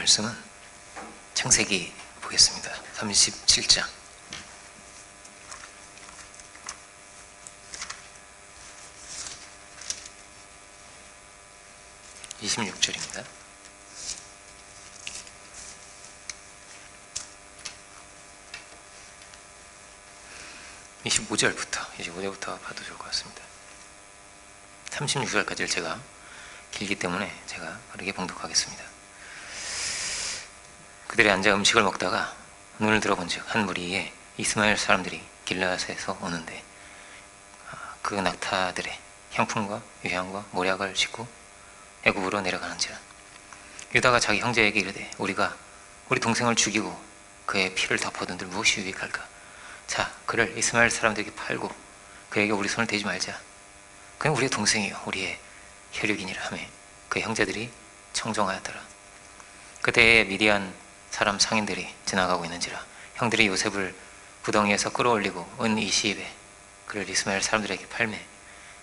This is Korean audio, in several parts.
말씀은 창세기 보겠습니다. 37장 26절입니다. 이십오 절부터 봐도 좋을 것 같습니다. 36절까지를 제가 길기 때문에 제가 빠르게 봉독하겠습니다. 그들이 앉아 음식을 먹다가 눈을 들어본즉 한 무리의 이스마엘 사람들이 길르앗에서 오는데 그 낙타들의 향품과 유향과 모략을 싣고 애굽으로 내려가는지라. 유다가 자기 형제에게 이르되 우리가 우리 동생을 죽이고 그의 피를 덮어둔들 무엇이 유익할까? 자, 그를 이스마엘 사람들에게 팔고 그에게 우리 손을 대지 말자. 그는 우리의 동생이요 우리의 혈육이니라 하며 그 형제들이 청종하였더라. 그때에 미디안 사람 상인들이 지나가고 있는지라 형들이 요셉을 구덩이에서 끌어올리고 은 20에 그를 이스마엘 사람들에게 팔매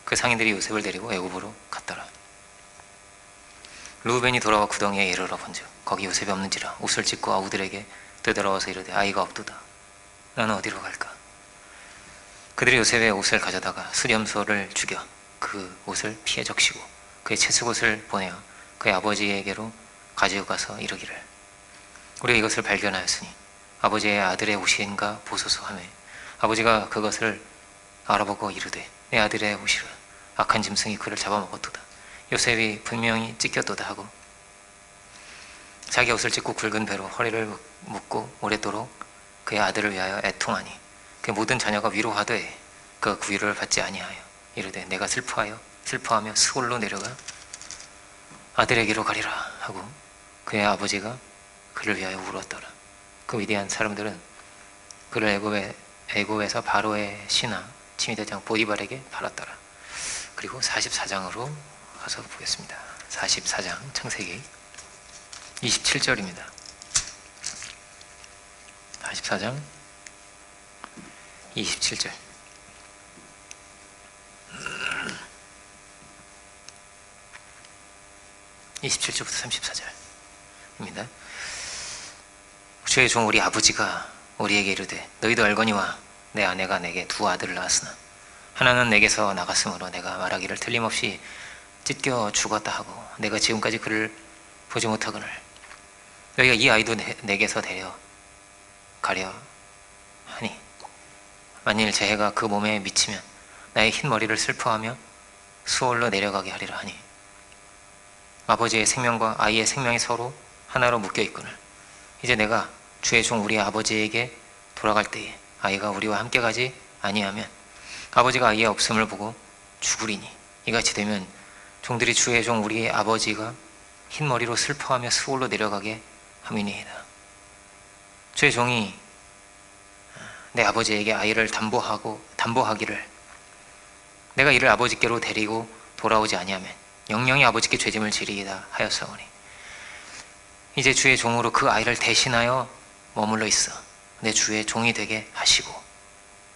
그 상인들이 요셉을 데리고 애굽으로 갔더라. 루벤이 돌아와 구덩이에 이르러 본즉 거기 요셉이 없는지라 옷을 찢고 아우들에게 되돌아와서 이르되 아이가 없도다. 나는 어디로 갈까? 그들이 요셉의 옷을 가져다가 수렴소를 죽여 그 옷을 피에 적시고 그의 채숙옷을 보내어 그의 아버지에게로 가지고 가서 이르기를 우리가 이것을 발견하였으니 아버지의 아들의 옷인가 보소서 하며 아버지가 그것을 알아보고 이르되 내 아들의 옷이라 악한 짐승이 그를 잡아먹었도다. 요셉이 분명히 찢겼도다 하고 자기 옷을 찢고 굵은 배로 허리를 묶고 오랫도록 그의 아들을 위하여 애통하니 그의 모든 자녀가 위로하되 그가 그 위로를 받지 아니하여 이르되 내가 슬퍼하며 스올로 내려가 아들에게로 가리라 하고 그의 아버지가 그를 위하여 울었더라. 그 위대한 사람들은 그를 애굽에서 바로의 신하 치미대장 보디발에게 팔았더라. 그리고 44장으로 가서 보겠습니다. 44장 창세기 27절입니다. 44장 27절 27절부터 34절입니다. 주의 종 우리 아버지가 우리에게 이르되 너희도 알거니와 내 아내가 내게 두 아들을 낳았으나 하나는 내게서 나갔으므로 내가 말하기를 틀림없이 찢겨 죽었다 하고 내가 지금까지 그를 보지 못하거늘 너희가 이 아이도 내게서 데려가려 하니 만일 제 해가 그 몸에 미치면 나의 흰 머리를 슬퍼하며 수월로 내려가게 하리라 하니 아버지의 생명과 아이의 생명이 서로 하나로 묶여 있거늘 이제 내가 주의 종 우리 아버지에게 돌아갈 때에 아이가 우리와 함께 가지 아니하면 아버지가 아이의 없음을 보고 죽으리니 이같이 되면 종들이 주의 종 우리 아버지가 흰 머리로 슬퍼하며 수월로 내려가게 함이니이다. 주의 종이 내 아버지에게 아이를 담보하기를 내가 이를 아버지께로 데리고 돌아오지 아니하면 영영이 아버지께 죄짐을 지리이다 하였사오니 이제 주의 종으로 그 아이를 대신하여 머물러 있어 내 주의 종이 되게 하시고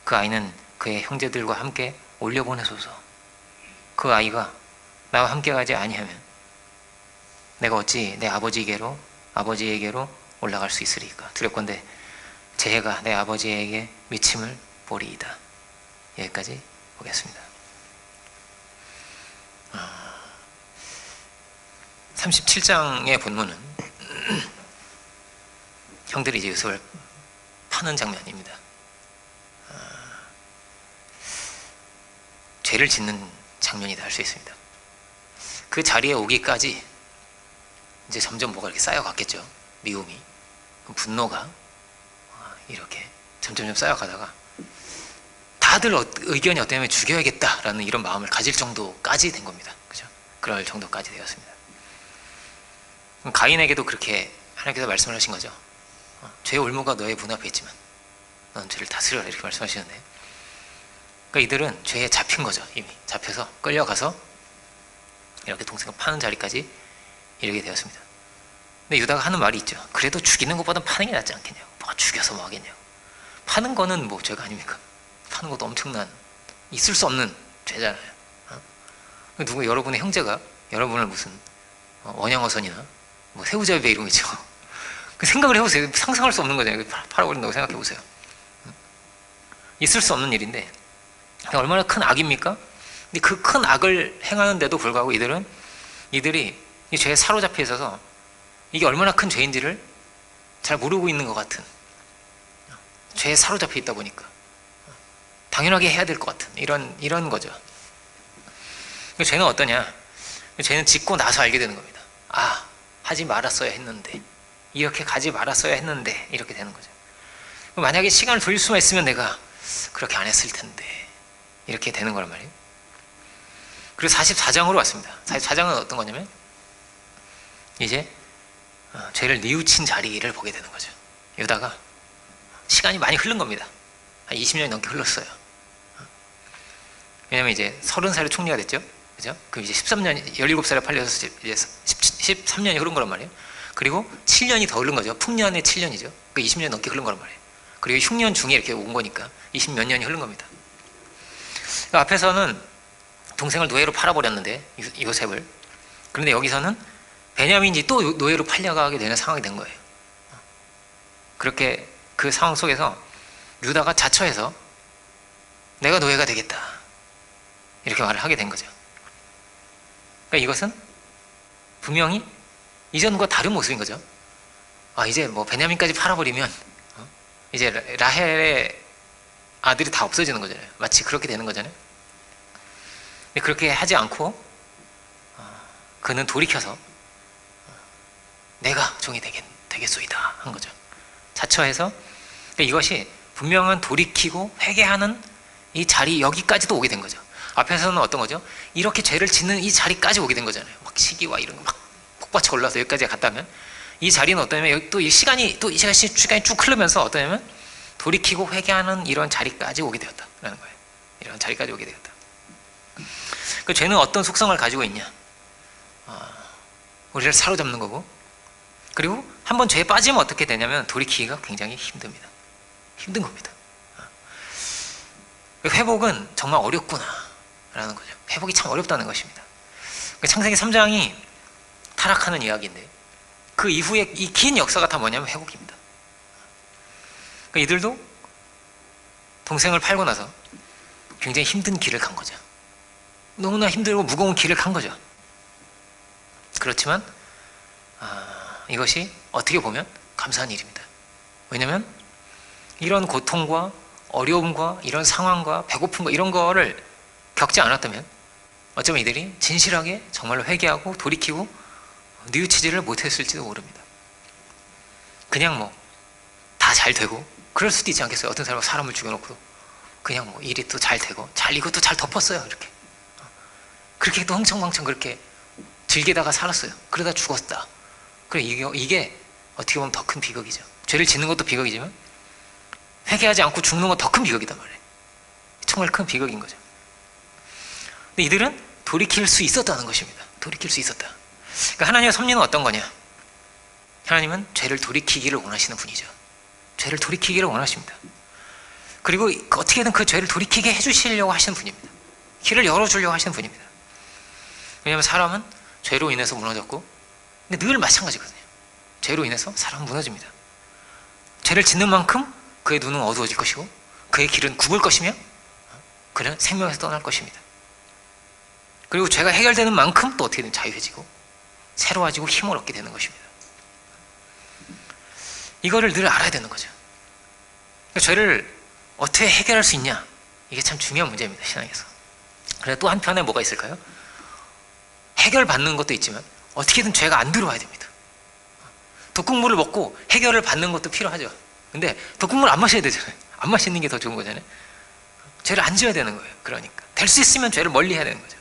그 아이는 그의 형제들과 함께 올려보내소서. 그 아이가 나와 함께 가지 아니하면 내가 어찌 내 아버지에게로 올라갈 수 있으리까? 두렵건대 제 해가 내 아버지에게 미침을 보리이다. 여기까지 보겠습니다. 37장의 본문은 형들이 이제 요셉을 파는 장면입니다. 죄를 짓는 장면이다 할 수 있습니다. 그 자리에 오기까지 이제 점점 뭐가 이렇게 쌓여갔겠죠. 미움이, 분노가 이렇게 점점 쌓여가다가 다들 의견이 어떠냐면 죽여야겠다라는 이런 마음을 가질 정도까지 된 겁니다. 그죠? 그럴 정도까지 되었습니다. 가인에게도 그렇게 하나님께서 말씀을 하신 거죠. 죄의 올무가 너의 문 앞에 있지만 넌 죄를 다스려라 이렇게 말씀하시는데 그러니까 이들은 죄에 잡힌 거죠. 이미 잡혀서 끌려가서 이렇게 동생을 파는 자리까지 이르게 되었습니다. 근데 유다가 하는 말이 있죠. 그래도 죽이는 것보다 파는 게 낫지 않겠냐고. 뭐 죽여서 뭐 하겠냐고. 파는 거는 뭐 죄가 아닙니까? 파는 것도 엄청난 있을 수 없는 죄잖아요. 여러분의 형제가 여러분을 무슨 원양어선이나 뭐 새우잡이배 이런 거 있죠. 생각을 해보세요. 상상할 수 없는 거잖아요. 팔아버린다고 생각해보세요. 있을 수 없는 일인데 얼마나 큰 악입니까? 근데 그 큰 악을 행하는데도 불구하고 이들이 이 죄에 사로잡혀 있어서 이게 얼마나 큰 죄인지를 잘 모르고 있는 것 같은, 죄에 사로잡혀 있다 보니까 당연하게 해야 될 것 같은 이런 거죠. 죄는 어떠냐? 죄는 짓고 나서 알게 되는 겁니다. 아, 하지 말았어야 했는데, 이렇게 가지 말았어야 했는데, 이렇게 되는 거죠. 만약에 시간을 돌릴 수만 있으면 내가 그렇게 안 했을 텐데, 이렇게 되는 거란 말이에요. 그리고 44장으로 왔습니다. 44장은 어떤 거냐면 이제 죄를 뉘우친 자리를 보게 되는 거죠. 유다가 시간이 많이 흐른 겁니다. 한 20년이 넘게 흘렀어요. 왜냐면 이제 30살에 총리가 됐죠. 그죠? 그럼 이제 13년, 17살에 팔려서 이제 13년이 흐른 거란 말이에요. 그리고 7년이 더 흐른 거죠. 풍년의 7년이죠. 그 20년 넘게 흐른 거란 말이에요. 그리고 흉년 중에 이렇게 온 거니까 20몇 년이 흐른 겁니다. 그 앞에서는 동생을 노예로 팔아버렸는데, 요셉을. 그런데 여기서는 베냐민이 또 노예로 팔려가게 되는 상황이 된 거예요. 그렇게 그 상황 속에서 유다가 자처해서 내가 노예가 되겠다, 이렇게 말을 하게 된 거죠. 그러니까 이것은 분명히 이전과 다른 모습인 거죠. 아, 이제 뭐 베냐민까지 팔아버리면 이제 라헬의 아들이 다 없어지는 거잖아요. 마치 그렇게 되는 거잖아요. 근데 그렇게 하지 않고 그는 돌이켜서 내가 종이 되겠소이다 한 거죠. 자처해서. 그러니까 이것이 분명한 돌이키고 회개하는 이 자리, 여기까지도 오게 된 거죠. 앞에서는 어떤 거죠? 이렇게 죄를 짓는 이 자리까지 오게 된 거잖아요. 막 시기와 이런 거 막 폭받쳐 올라서 여기까지 갔다면, 이 자리는 어떠냐면 여기 또 이 시간이 쭉 흐르면서 어떠냐면 돌이키고 회개하는 이런 자리까지 오게 되었다라는 거예요. 이런 자리까지 오게 되었다. 그 죄는 어떤 속성을 가지고 있냐? 우리를 사로잡는 거고, 그리고 한번 죄에 빠지면 어떻게 되냐면 돌이키기가 굉장히 힘듭니다. 힘든 겁니다. 회복은 정말 어렵구나 라는 거죠. 회복이 참 어렵다는 것입니다. 창세기 3장이 타락하는 이야기인데 그 이후에 이 긴 역사가 다 뭐냐면 회복입니다. 이들도 동생을 팔고 나서 굉장히 힘든 길을 간 거죠. 너무나 힘들고 무거운 길을 간 거죠. 그렇지만 이것이 어떻게 보면 감사한 일입니다. 왜냐하면 이런 고통과 어려움과 이런 상황과 배고픔과 이런 거를 겪지 않았다면 어쩌면 이들이 진실하게 정말로 회개하고 돌이키고 뉘우치지를 못했을지도 모릅니다. 그냥 뭐 다 잘 되고 그럴 수도 있지 않겠어요? 어떤 사람은 사람을 죽여놓고 그냥 뭐 일이 또 잘 되고 이것도 잘 덮었어요. 이렇게 그렇게 또 흥청망청 그렇게 즐기다가 살았어요. 그러다 죽었다. 그래, 이게 어떻게 보면 더 큰 비극이죠. 죄를 짓는 것도 비극이지만 회개하지 않고 죽는 건 더 큰 비극이단 말이에요. 정말 큰 비극인 거죠. 근데 이들은 돌이킬 수 있었다는 것입니다. 돌이킬 수 있었다. 그러니까 하나님의 섭리는 어떤 거냐? 하나님은 죄를 돌이키기를 원하시는 분이죠. 죄를 돌이키기를 원하십니다. 그리고 어떻게든 그 죄를 돌이키게 해주시려고 하시는 분입니다. 길을 열어주려고 하시는 분입니다. 왜냐하면 사람은 죄로 인해서 무너졌고, 근데 늘 마찬가지거든요. 죄로 인해서 사람은 무너집니다. 죄를 짓는 만큼 그의 눈은 어두워질 것이고 그의 길은 굽을 것이며 그는 생명에서 떠날 것입니다. 그리고 죄가 해결되는 만큼 또 어떻게든 자유해지고 새로워지고 힘을 얻게 되는 것입니다. 이거를 늘 알아야 되는 거죠. 죄를 어떻게 해결할 수 있냐? 이게 참 중요한 문제입니다. 신앙에서. 그래서 또 한편에 뭐가 있을까요? 해결받는 것도 있지만 어떻게든 죄가 안 들어와야 됩니다. 독국물을 먹고 해결을 받는 것도 필요하죠. 근데 독국물 안 마셔야 되잖아요. 안 마시는 게 더 좋은 거잖아요. 죄를 안 지어야 되는 거예요. 그러니까 될 수 있으면 죄를 멀리 해야 되는 거죠.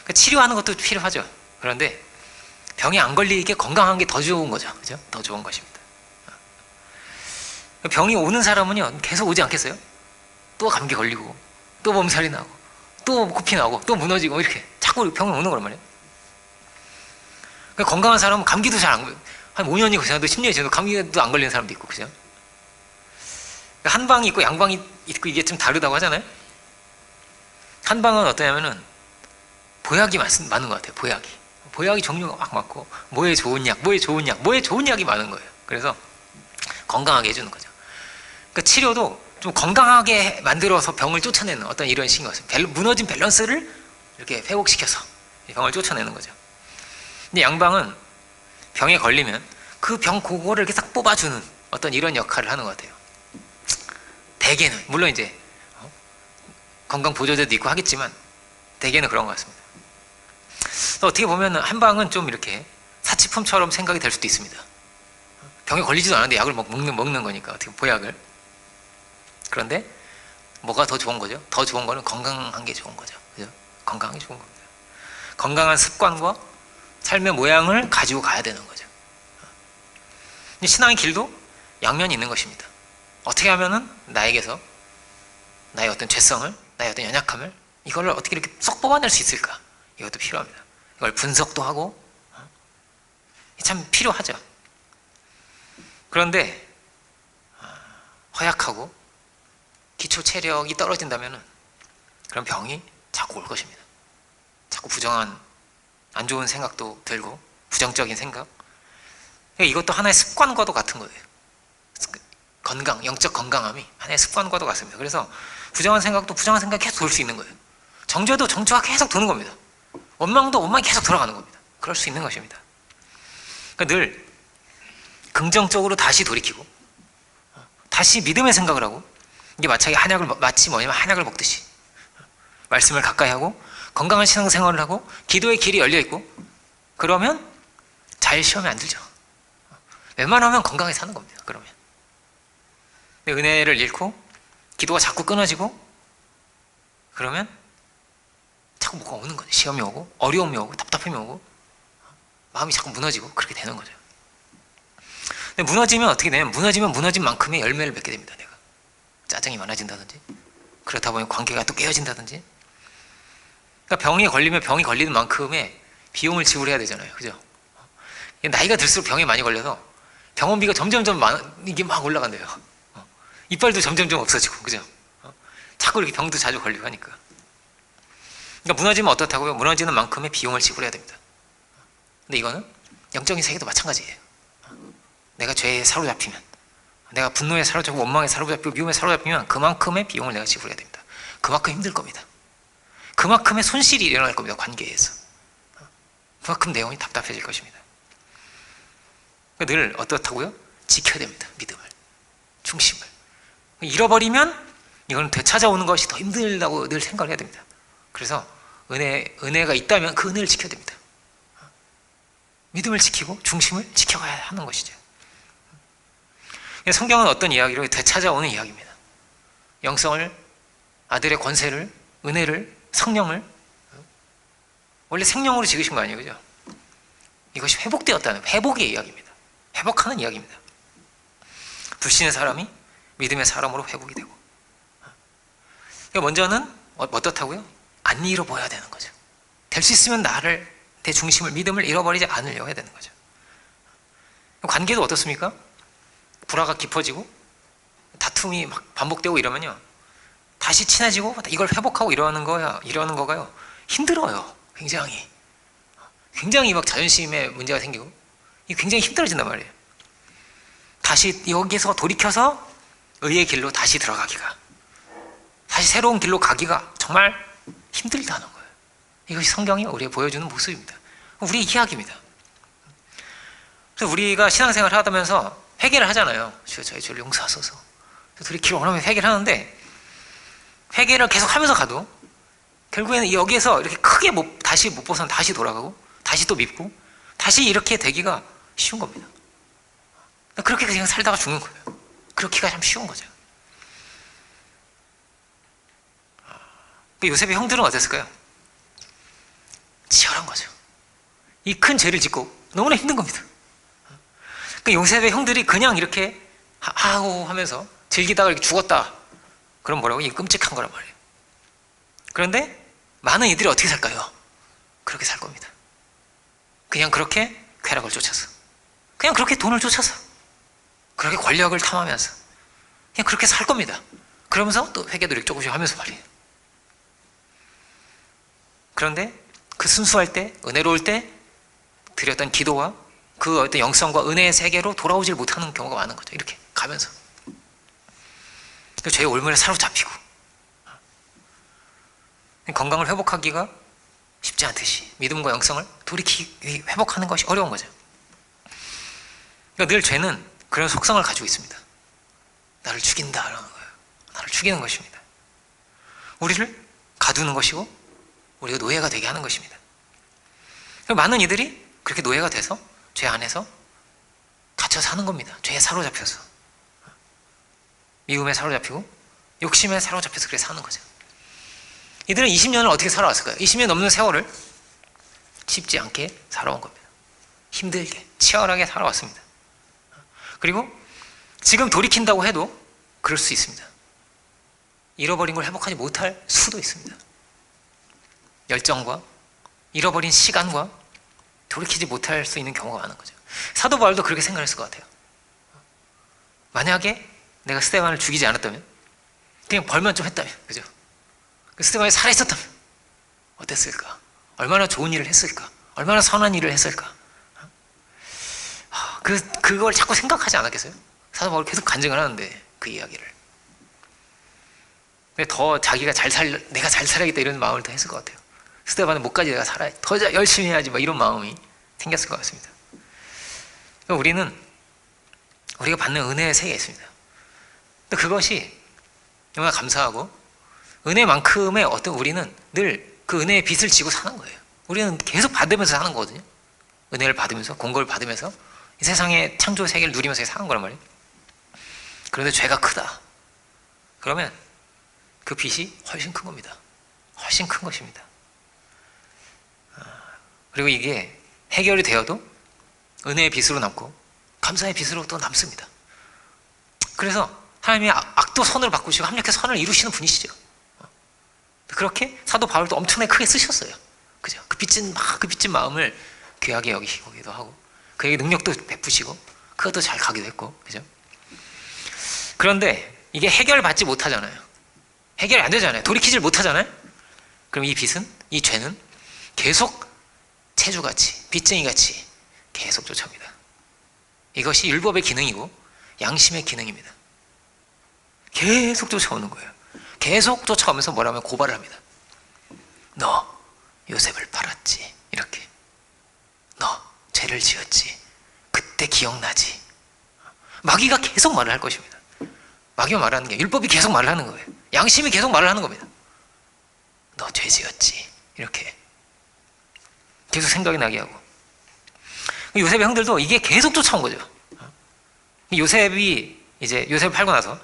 그러니까 치료하는 것도 필요하죠. 그런데 병이 안 걸리게 건강한 게 더 좋은 거죠. 그죠? 더 좋은 것입니다. 병이 오는 사람은요 계속 오지 않겠어요? 또 감기 걸리고 또 몸살이 나고 또 코피 나고 또 무너지고 이렇게 자꾸 병이 오는 거란 말이에요. 그러니까 건강한 사람은 감기도 잘 안 걸려요. 한 5년이 지나도 10년이 지나도 감기도 안 걸리는 사람도 있고, 그죠? 한방이 있고 양방이 있고 이게 좀 다르다고 하잖아요. 한방은 어떠냐면은 보약이 많은 것 같아요. 보약이 종류가 막 많고 뭐에 좋은 약, 뭐에 좋은 약이 많은 거예요. 그래서 건강하게 해주는 거죠. 그러니까 치료도 좀 건강하게 만들어서 병을 쫓아내는 어떤 이런 식인 것 같습니다. 무너진 밸런스를 이렇게 회복시켜서 병을 쫓아내는 거죠. 근데 양방은 병에 걸리면 그 병 그거를 이렇게 싹 뽑아주는 어떤 이런 역할을 하는 것 같아요. 대개는 물론 이제 건강 보조제도 있고 하겠지만 대개는 그런 것 같습니다. 어떻게 보면 한방은 좀 이렇게 사치품처럼 생각이 될 수도 있습니다. 병에 걸리지도 않았는데 약을 먹는 거니까 어떻게 보약을. 그런데 뭐가 더 좋은 거죠? 더 좋은 거는 건강한 게 좋은 거죠. 그죠? 건강한 게 좋은 겁니다. 건강한 습관과 삶의 모양을 가지고 가야 되는 거죠. 신앙의 길도 양면이 있는 것입니다. 어떻게 하면은 나에게서 나의 어떤 죄성을, 나의 어떤 연약함을 이걸 어떻게 이렇게 쏙 뽑아낼 수 있을까? 이것도 필요합니다. 이걸 분석도 하고 참 필요하죠. 그런데 허약하고 기초 체력이 떨어진다면은 그런 병이 자꾸 올 것입니다. 자꾸 부정한 안 좋은 생각도 들고 부정적인 생각. 이것도 하나의 습관과도 같은 거예요. 건강, 영적 건강함이 하나의 습관과도 같습니다. 그래서 부정한 생각도 부정한 생각이 계속 돌 수 있는 거예요. 정죄도 정죄가 계속 도는 겁니다. 원망도 원망이 계속 돌아가는 겁니다. 그럴 수 있는 것입니다. 그러니까 늘 긍정적으로 다시 돌이키고 다시 믿음의 생각을 하고 이게 마치 뭐냐면 한약을 먹듯이 말씀을 가까이 하고 건강한 신앙생활을 하고 기도의 길이 열려 있고 그러면 잘 시험에 안 들죠. 웬만하면 건강하게 사는 겁니다. 그러면 은혜를 잃고 기도가 자꾸 끊어지고 그러면 자꾸 뭐가 오는 거죠. 시험이 오고 어려움이 오고 답답함이 오고 마음이 자꾸 무너지고 그렇게 되는 거죠. 근데 무너지면 어떻게 되냐면 무너지면 무너진 만큼의 열매를 맺게 됩니다. 내가 짜증이 많아진다든지 그렇다 보니 관계가 또 깨어진다든지. 그러니까 병이 걸리면 병이 걸리는 만큼의 비용을 지불해야 되잖아요. 그죠? 나이가 들수록 병이 많이 걸려서 병원비가 점점점 이게 막 올라간대요. 이빨도 점점점 없어지고, 그죠? 자꾸 이렇게 병도 자주 걸리고 하니까. 그러니까 무너지면 어떻다고요? 무너지는 만큼의 비용을 지불해야 됩니다. 근데 이거는 영적인 세계도 마찬가지예요. 내가 죄에 사로잡히면, 내가 분노에 사로잡히고 원망에 사로잡히고 미움에 사로잡히면 그만큼의 비용을 내가 지불해야 됩니다. 그만큼 힘들 겁니다. 그만큼의 손실이 일어날 겁니다. 관계에서. 그만큼 내용이 답답해질 것입니다. 그러니까 늘 어떻다고요? 지켜야 됩니다. 믿음을, 중심을. 잃어버리면 이건 되찾아오는 것이 더 힘들다고 늘 생각을 해야 됩니다. 그래서 은혜가 있다면 그 은혜를 지켜야 됩니다. 믿음을 지키고 중심을 지켜가야 하는 것이죠. 성경은 어떤 이야기로 되찾아오는 이야기입니다. 영성을, 아들의 권세를, 은혜를, 성령을 원래 생명으로 지으신 거 아니에요, 그죠? 이것이 회복되었다는 회복의 이야기입니다. 회복하는 이야기입니다. 불신의 사람이 믿음의 사람으로 회복이 되고. 먼저는 어떻다고요? 안 잃어버려야 되는 거죠. 될 수 있으면 내 중심을, 믿음을 잃어버리지 않으려고 해야 되는 거죠. 관계도 어떻습니까? 불화가 깊어지고 다툼이 막 반복되고 이러면요, 다시 친해지고 이걸 회복하고 이러는 거가요 힘들어요. 굉장히 막 자존심에 문제가 생기고 이게 굉장히 힘들어진단 말이에요. 다시 여기서 돌이켜서 의의 길로 다시 들어가기가, 다시 새로운 길로 가기가 정말 힘들다는 거예요. 이것이 성경이 우리에게 보여주는 모습입니다. 우리의 이야기입니다. 그래서 우리가 신앙생활을 하면서 회개를 하잖아요. 주여 저희 죄를 용서하소서. 돌이키러 원하면 회개를 하는데, 회개를 계속 하면서 가도 결국에는 여기에서 이렇게 크게 다시 못 벗어나 다시 돌아가고 다시 또 믿고 다시 이렇게 되기가 쉬운 겁니다. 그렇게 그냥 살다가 죽는 거예요. 그렇게가 참 쉬운 거죠. 요셉의 형들은 어땠을까요? 치열한 거죠. 이 큰 죄를 짓고 너무나 힘든 겁니다. 요셉의 형들이 그냥 이렇게 하고 하면서 즐기다가 이렇게 죽었다. 그럼 뭐라고? 이게 끔찍한 거란 말이에요. 그런데 많은 이들이 어떻게 살까요? 그렇게 살 겁니다. 그냥 그렇게 쾌락을 쫓아서, 그냥 그렇게 돈을 쫓아서, 그렇게 권력을 탐하면서 그냥 그렇게 살 겁니다. 그러면서 또 회개도 이렇게 조금씩 하면서 말이에요. 그런데 그 순수할 때, 은혜로울 때 드렸던 기도와 그 어떤 영성과 은혜의 세계로 돌아오질 못하는 경우가 많은 거죠. 이렇게 가면서 죄의 올무에 사로잡히고 건강을 회복하기가 쉽지 않듯이 믿음과 영성을 회복하는 것이 어려운 거죠. 그러니까 늘 죄는 그런 속성을 가지고 있습니다. 나를 죽인다라는 거예요. 나를 죽이는 것입니다. 우리를 가두는 것이고 우리가 노예가 되게 하는 것입니다. 많은 이들이 그렇게 노예가 돼서 죄 안에서 갇혀 사는 겁니다. 죄에 사로잡혀서 미움에 사로잡히고 욕심에 사로잡혀서 그렇게 사는 거죠. 이들은 20년을 어떻게 살아왔을까요? 20년 넘는 세월을 쉽지 않게 살아온 겁니다. 힘들게 치열하게 살아왔습니다. 그리고 지금 돌이킨다고 해도 그럴 수 있습니다. 잃어버린 걸 회복하지 못할 수도 있습니다. 열정과 잃어버린 시간과 돌이키지 못할 수 있는 경우가 많은 거죠. 사도 바울도 그렇게 생각했을 것 같아요. 만약에 내가 스데반을 죽이지 않았다면, 그냥 벌만 좀 했다면, 그죠? 그 스데반이 살아있었다면 어땠을까? 얼마나 좋은 일을 했을까? 얼마나 선한 일을 했을까? 그걸 자꾸 생각하지 않았겠어요? 사도 바울이 계속 간증을 하는데 그 이야기를. 근데 더 자기가 내가 잘 살아야겠다 이런 마음을 더 했을 것 같아요. 스데반은 못까지 내가 살아야 더 열심히 해야지 막 이런 마음이 생겼을 것 같습니다. 그러니까 우리가 받는 은혜의 세계에 있습니다. 근데 그것이 너무나 감사하고 은혜만큼의 우리는 늘 그 은혜의 빚을 지고 사는 거예요. 우리는 계속 받으면서 사는 거거든요. 은혜를 받으면서 공급을 받으면서 이 세상의 창조 세계를 누리면서 사는 거란 말이에요. 그런데 죄가 크다. 그러면 그 빚이 훨씬 큰 겁니다. 훨씬 큰 것입니다. 그리고 이게 해결이 되어도 은혜의 빚으로 남고 감사의 빚으로 또 남습니다. 그래서 하나님이 악도 선으로 바꾸시고 합력해 선을 이루시는 분이시죠. 그렇게 사도 바울도 엄청나게 크게 쓰셨어요. 그죠? 그 빚진 마음을 귀하게 여기시기도 하고 그에게 능력도 베푸시고 그것도 잘 가기도 했고, 그죠? 그런데 이게 해결받지 못하잖아요. 해결이 안 되잖아요. 돌이키질 못하잖아요. 그럼 이 빚은, 이 죄는 계속 체주같이, 빚쟁이같이 계속 쫓아옵니다. 이것이 율법의 기능이고 양심의 기능입니다. 계속 쫓아오는 거예요. 계속 쫓아오면서 뭐라면 고발을 합니다. 너 요셉을 팔았지. 이렇게. 너 죄를 지었지. 그때 기억나지. 마귀가 계속 말을 할 것입니다. 마귀가 말하는 게 율법이 계속 말을 하는 거예요. 양심이 계속 말을 하는 겁니다. 너 죄 지었지. 이렇게 계속 생각이 나게 하고. 요셉의 형들도 이게 계속 쫓아온 거죠. 요셉을 팔고 나서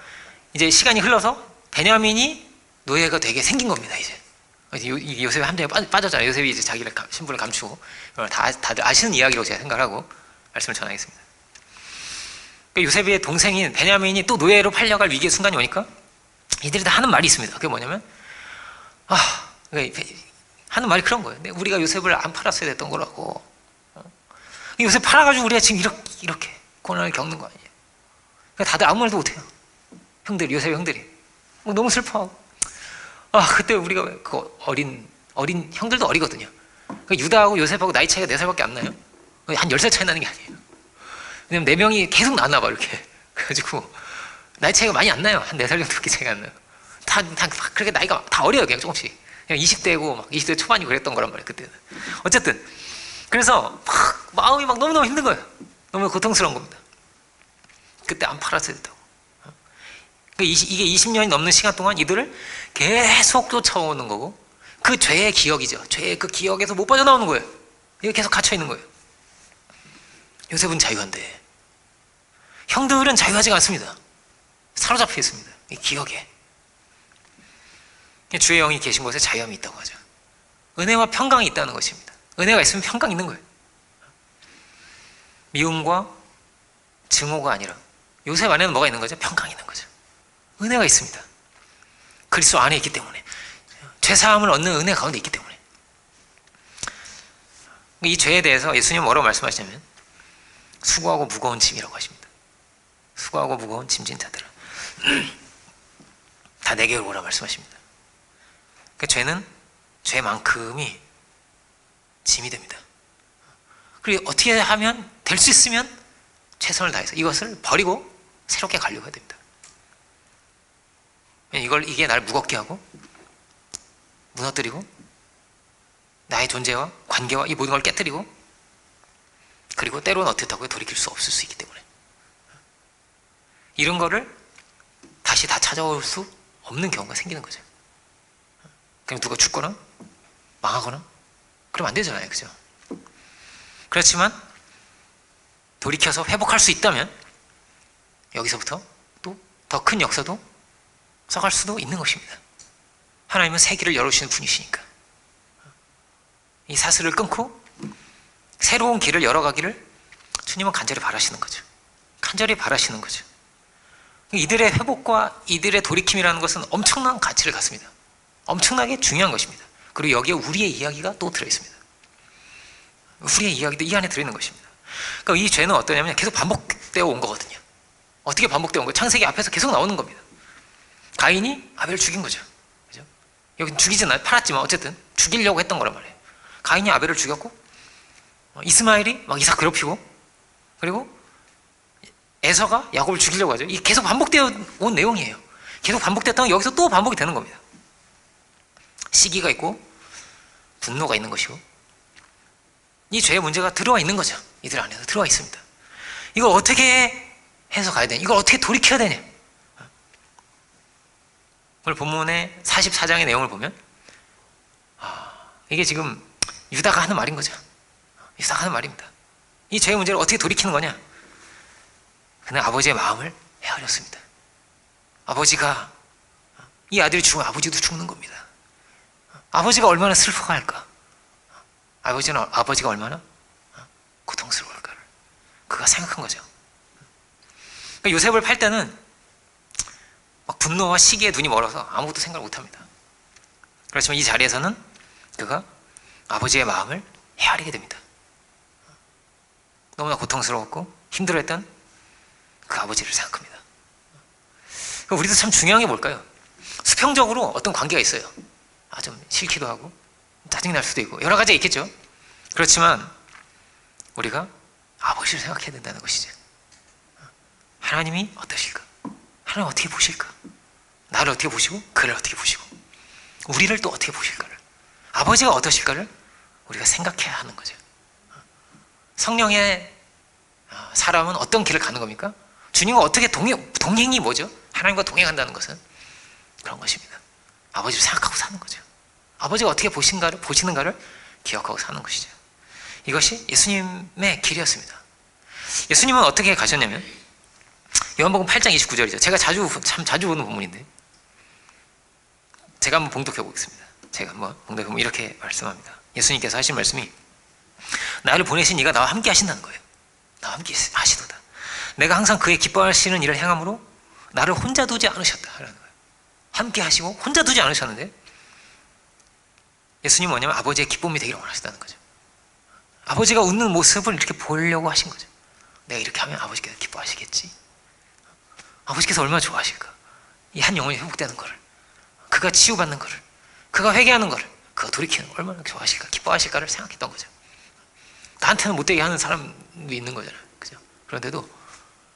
이제 시간이 흘러서 베냐민이 노예가 되게 생긴 겁니다. 이제 요셉의 함정에 빠졌잖아요. 요셉이 이제 자기를 신분을 감추고 다들 아시는 이야기라고 제가 생각하고 말씀을 전하겠습니다. 요셉의 동생인 베냐민이 또 노예로 팔려갈 위기의 순간이 오니까 이들이 다 하는 말이 있습니다. 그게 뭐냐면 하는 말이 그런 거예요. 우리가 요셉을 안 팔았어야 됐던 거라고. 요셉 팔아가지고 우리가 지금 이렇게 고난을 겪는 거 아니에요. 그러니까 다들 아무 말도 못해요. 요셉의 형들이 너무 슬퍼하고 그때 우리가 그 어린 형들도 어리거든요. 유다하고 요셉하고 나이 차이가 4살밖에 안 나요. 한 10살 차이 나는 게 아니에요. 왜냐면 4명이 계속 나나 봐 이렇게. 그래가지고 나이 차이가 많이 안 나요. 한 4살 정도밖에 차이가 안 나요. 다 그렇게 나이가 다 어려요. 그냥 조금씩. 그냥 20대고 막 20대 초반이고 그랬던 거란 말이에요. 그때는. 어쨌든 그래서 마음이 너무너무 힘든 거예요. 너무 고통스러운 겁니다. 그때 안 팔았어야 됐다고. 이게 20년이 넘는 시간 동안 이들을 계속 쫓아오는 거고 그 죄의 기억이죠. 죄의 그 기억에서 못 빠져나오는 거예요. 이게 계속 갇혀 있는 거예요. 요셉은 자유한데 형들은 자유하지가 않습니다. 사로잡혀 있습니다. 이 기억에. 주의 영이 계신 곳에 자유함이 있다고 하죠. 은혜와 평강이 있다는 것입니다. 은혜가 있으면 평강이 있는 거예요. 미움과 증오가 아니라 요셉 안에는 뭐가 있는 거죠? 평강이 있는 거죠. 은혜가 있습니다. 그리스도 안에 있기 때문에 죄사함을 얻는 은혜 가운데 있기 때문에 이 죄에 대해서 예수님은 뭐라고 말씀하시냐면 수고하고 무거운 짐이라고 하십니다. 수고하고 무거운 짐진 자들은 다 내게로 오라 말씀하십니다. 그러니까 죄는 죄만큼이 짐이 됩니다. 그리고 어떻게 하면 될 수 있으면 최선을 다해서 이것을 버리고 새롭게 가려고 해야 됩니다. 이게 날 무겁게 하고 무너뜨리고 나의 존재와 관계와 이 모든 걸 깨뜨리고, 그리고 때로는 어떻다고요? 돌이킬 수 없을 수 있기 때문에 이런 거를 다시 다 찾아올 수 없는 경우가 생기는 거죠. 그럼 누가 죽거나 망하거나 그러면 안 되잖아요, 그죠? 그렇지만 돌이켜서 회복할 수 있다면 여기서부터 또 더 큰 역사도 써갈 수도 있는 것입니다. 하나님은 새 길을 열어주시는 분이시니까 이 사슬을 끊고 새로운 길을 열어가기를 주님은 간절히 바라시는 거죠. 간절히 바라시는 거죠. 이들의 회복과 이들의 돌이킴이라는 것은 엄청난 가치를 갖습니다. 엄청나게 중요한 것입니다. 그리고 여기에 우리의 이야기가 또 들어있습니다. 우리의 이야기도 이 안에 들어있는 것입니다. 그러니까 이 죄는 어떠냐면 계속 반복되어 온 거거든요. 어떻게 반복되어 온 거예요? 창세기 앞에서 계속 나오는 겁니다. 가인이 아벨을 죽인 거죠. 그죠? 여기 죽이진 않아요. 팔았지만 어쨌든 죽이려고 했던 거란 말이에요. 가인이 아벨을 죽였고, 이스마엘이 막 이삭 괴롭히고, 그리고 에서가 야곱을 죽이려고 하죠. 이게 계속 반복되어 온 내용이에요. 계속 반복됐다면 여기서 또 반복이 되는 겁니다. 시기가 있고 분노가 있는 것이고, 이 죄의 문제가 들어와 있는 거죠. 이들 안에서 들어와 있습니다. 이걸 어떻게 해서 가야 되냐, 이걸 어떻게 돌이켜야 되냐. 오늘 본문의 44장의 내용을 보면 이게 지금 유다가 하는 말인 거죠. 유다가 하는 말입니다. 이 죄의 문제를 어떻게 돌이키는 거냐. 그는 아버지의 마음을 헤아렸습니다. 아버지가, 이 아들이 죽으면 아버지도 죽는 겁니다. 아버지가 얼마나 슬퍼할까. 아버지가 얼마나 고통스러울까를 그가 생각한 거죠. 그러니까 요셉을 팔 때는 막 분노와 시기에 눈이 멀어서 아무것도 생각을 못합니다. 그렇지만 이 자리에서는 그가 아버지의 마음을 헤아리게 됩니다. 너무나 고통스러웠고 힘들어했던 그 아버지를 생각합니다. 우리도 참 중요한 게 뭘까요? 수평적으로 어떤 관계가 있어요. 좀 싫기도 하고 짜증이 날 수도 있고 여러 가지가 있겠죠. 그렇지만 우리가 아버지를 생각해야 된다는 것이죠. 하나님이 어떠실까? 하나님 어떻게 보실까? 나를 어떻게 보시고 그를 어떻게 보시고 우리를 또 어떻게 보실까를, 아버지가 어떠실까를 우리가 생각해야 하는 거죠. 성령의 사람은 어떤 길을 가는 겁니까? 주님과 어떻게 동행이 뭐죠? 하나님과 동행한다는 것은 그런 것입니다. 아버지를 생각하고 사는 거죠. 아버지가 어떻게 보시는가를 기억하고 사는 것이죠. 이것이 예수님의 길이었습니다. 예수님은 어떻게 가셨냐면, 요한복음 8장 29절이죠. 제가 참 자주 보는 본문인데, 제가 한번 봉독해 보겠습니다. 제가 한번 봉독해 보면 이렇게 말씀합니다. 예수님께서 하신 말씀이, 나를 보내신 이가 나와 함께 하신다는 거예요. 나와 함께 하시도다. 내가 항상 그의 기뻐하시는 일을 행함으로 나를 혼자 두지 않으셨다라는 거예요. 함께 하시고 혼자 두지 않으셨는데, 예수님은 뭐냐면 아버지의 기쁨이 되기를 원하셨다는 거죠. 아버지가 웃는 모습을 이렇게 보려고 하신 거죠. 내가 이렇게 하면 아버지께서 기뻐하시겠지. 아버지께서 얼마나 좋아하실까. 이 한 영혼이 회복되는 거를, 그가 치유받는 거를, 그가 회개하는 거를, 그가 돌이키는 걸 얼마나 좋아하실까, 기뻐하실까를 생각했던 거죠. 나한테는 못되게 하는 사람도 있는 거잖아요. 그죠? 그런데도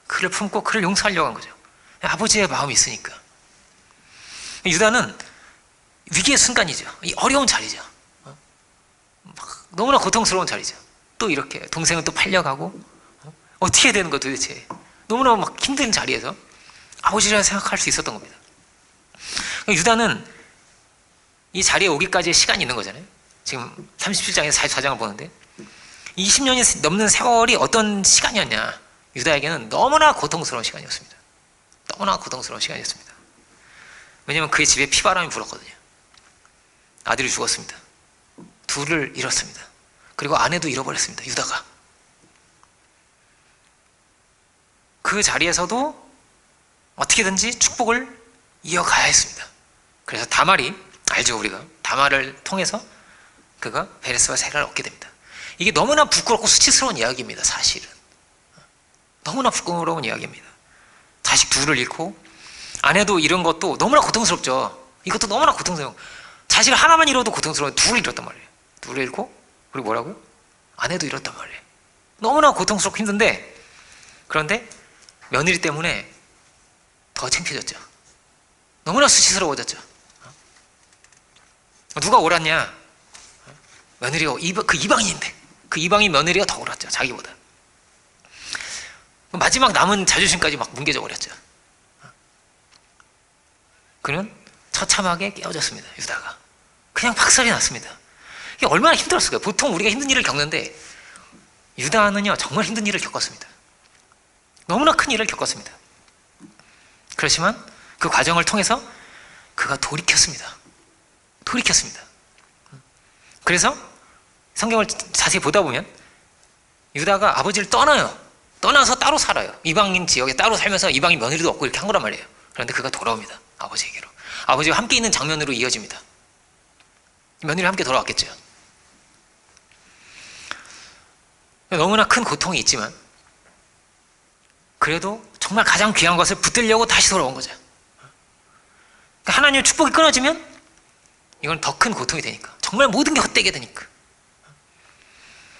그를 품고 그를 용서하려고 한 거죠. 아버지의 마음이 있으니까. 유다는 위기의 순간이죠. 이 어려운 자리죠. 너무나 고통스러운 자리죠. 또 이렇게 동생은 또 팔려가고, 어떻게 해야 되는 거야 도대체. 너무나 막 힘든 자리에서 아버지라 생각할 수 있었던 겁니다. 유다는 이 자리에 오기까지의 시간이 있는 거잖아요. 지금 37장에서 44장을 보는데 20년이 넘는 세월이 어떤 시간이었냐. 유다에게는 너무나 고통스러운 시간이었습니다. 너무나 고통스러운 시간이었습니다. 왜냐하면 그의 집에 피바람이 불었거든요. 아들이 죽었습니다. 둘을 잃었습니다. 그리고 아내도 잃어버렸습니다. 유다가. 그 자리에서도 어떻게든지 축복을 이어가야 했습니다. 그래서 다말이, 알죠 우리가, 다말을 통해서 그가 베레스와 세라를 얻게 됩니다. 이게 너무나 부끄럽고 수치스러운 이야기입니다. 사실은 너무나 부끄러운 이야기입니다. 자식 둘을 잃고 아내도 잃은 것도 너무나 고통스럽죠. 이것도 너무나 고통스러워. 자식을 하나만 잃어도 고통스러워. 둘을 잃었단 말이에요. 둘을 잃고, 그리고 뭐라고요? 아내도 잃었단 말이에요. 너무나 고통스럽고 힘든데, 그런데 며느리 때문에 더 창피해졌죠. 너무나 수치스러워졌죠. 누가 옳았냐? 며느리가 그 이방인인데, 그 이방인 며느리가 더 옳았죠. 자기보다. 마지막 남은 자존심까지 막 뭉개져 버렸죠. 그는 처참하게 깨어졌습니다. 유다가 그냥 박살이 났습니다. 이게 얼마나 힘들었을까요? 보통 우리가 힘든 일을 겪는데 유다는요 정말 힘든 일을 겪었습니다. 너무나 큰 일을 겪었습니다. 그렇지만 그 과정을 통해서 그가 돌이켰습니다. 그래서 성경을 자세히 보다 보면 유다가 아버지를 떠나서 따로 살아요. 이방인 지역에 따로 살면서 이방인 며느리도 없고 이렇게 한 거란 말이에요. 그런데 그가 돌아옵니다. 아버지에게로. 아버지와 함께 있는 장면으로 이어집니다. 며느리와 함께 돌아왔겠죠. 너무나 큰 고통이 있지만 그래도 정말 가장 귀한 것을 붙들려고 다시 돌아온 거죠. 그러니까 하나님의 축복이 끊어지면 이건 더 큰 고통이 되니까, 정말 모든 게 헛되게 되니까.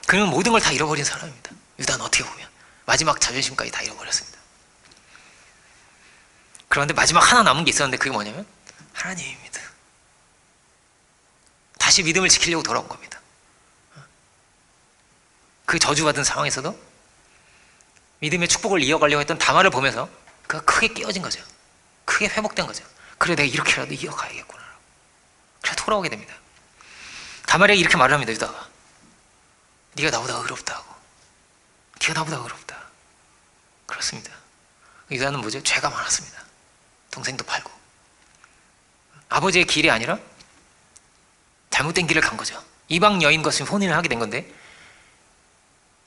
그는 모든 걸 다 잃어버린 사람입니다. 유다는 어떻게 보면 마지막 자존심까지 다 잃어버렸습니다. 그런데 마지막 하나 남은 게 있었는데 그게 뭐냐면 하나님입니다. 다시 믿음을 지키려고 돌아온 겁니다. 그 저주받은 상황에서도 믿음의 축복을 이어가려고 했던 다말을 보면서 그가 크게 깨어진 거죠. 크게 회복된 거죠. 그래, 내가 이렇게라도 이어가야겠구나. 그래서 돌아오게 됩니다. 다말에게 이렇게 말을 합니다. 유다가 네가 나보다 의롭다고, 네가 나보다 의롭다. 그렇습니다. 유다는 뭐죠? 죄가 많았습니다. 동생도 팔고 아버지의 길이 아니라 잘못된 길을 간 거죠. 이방 여인과 혼인을 하게 된 건데,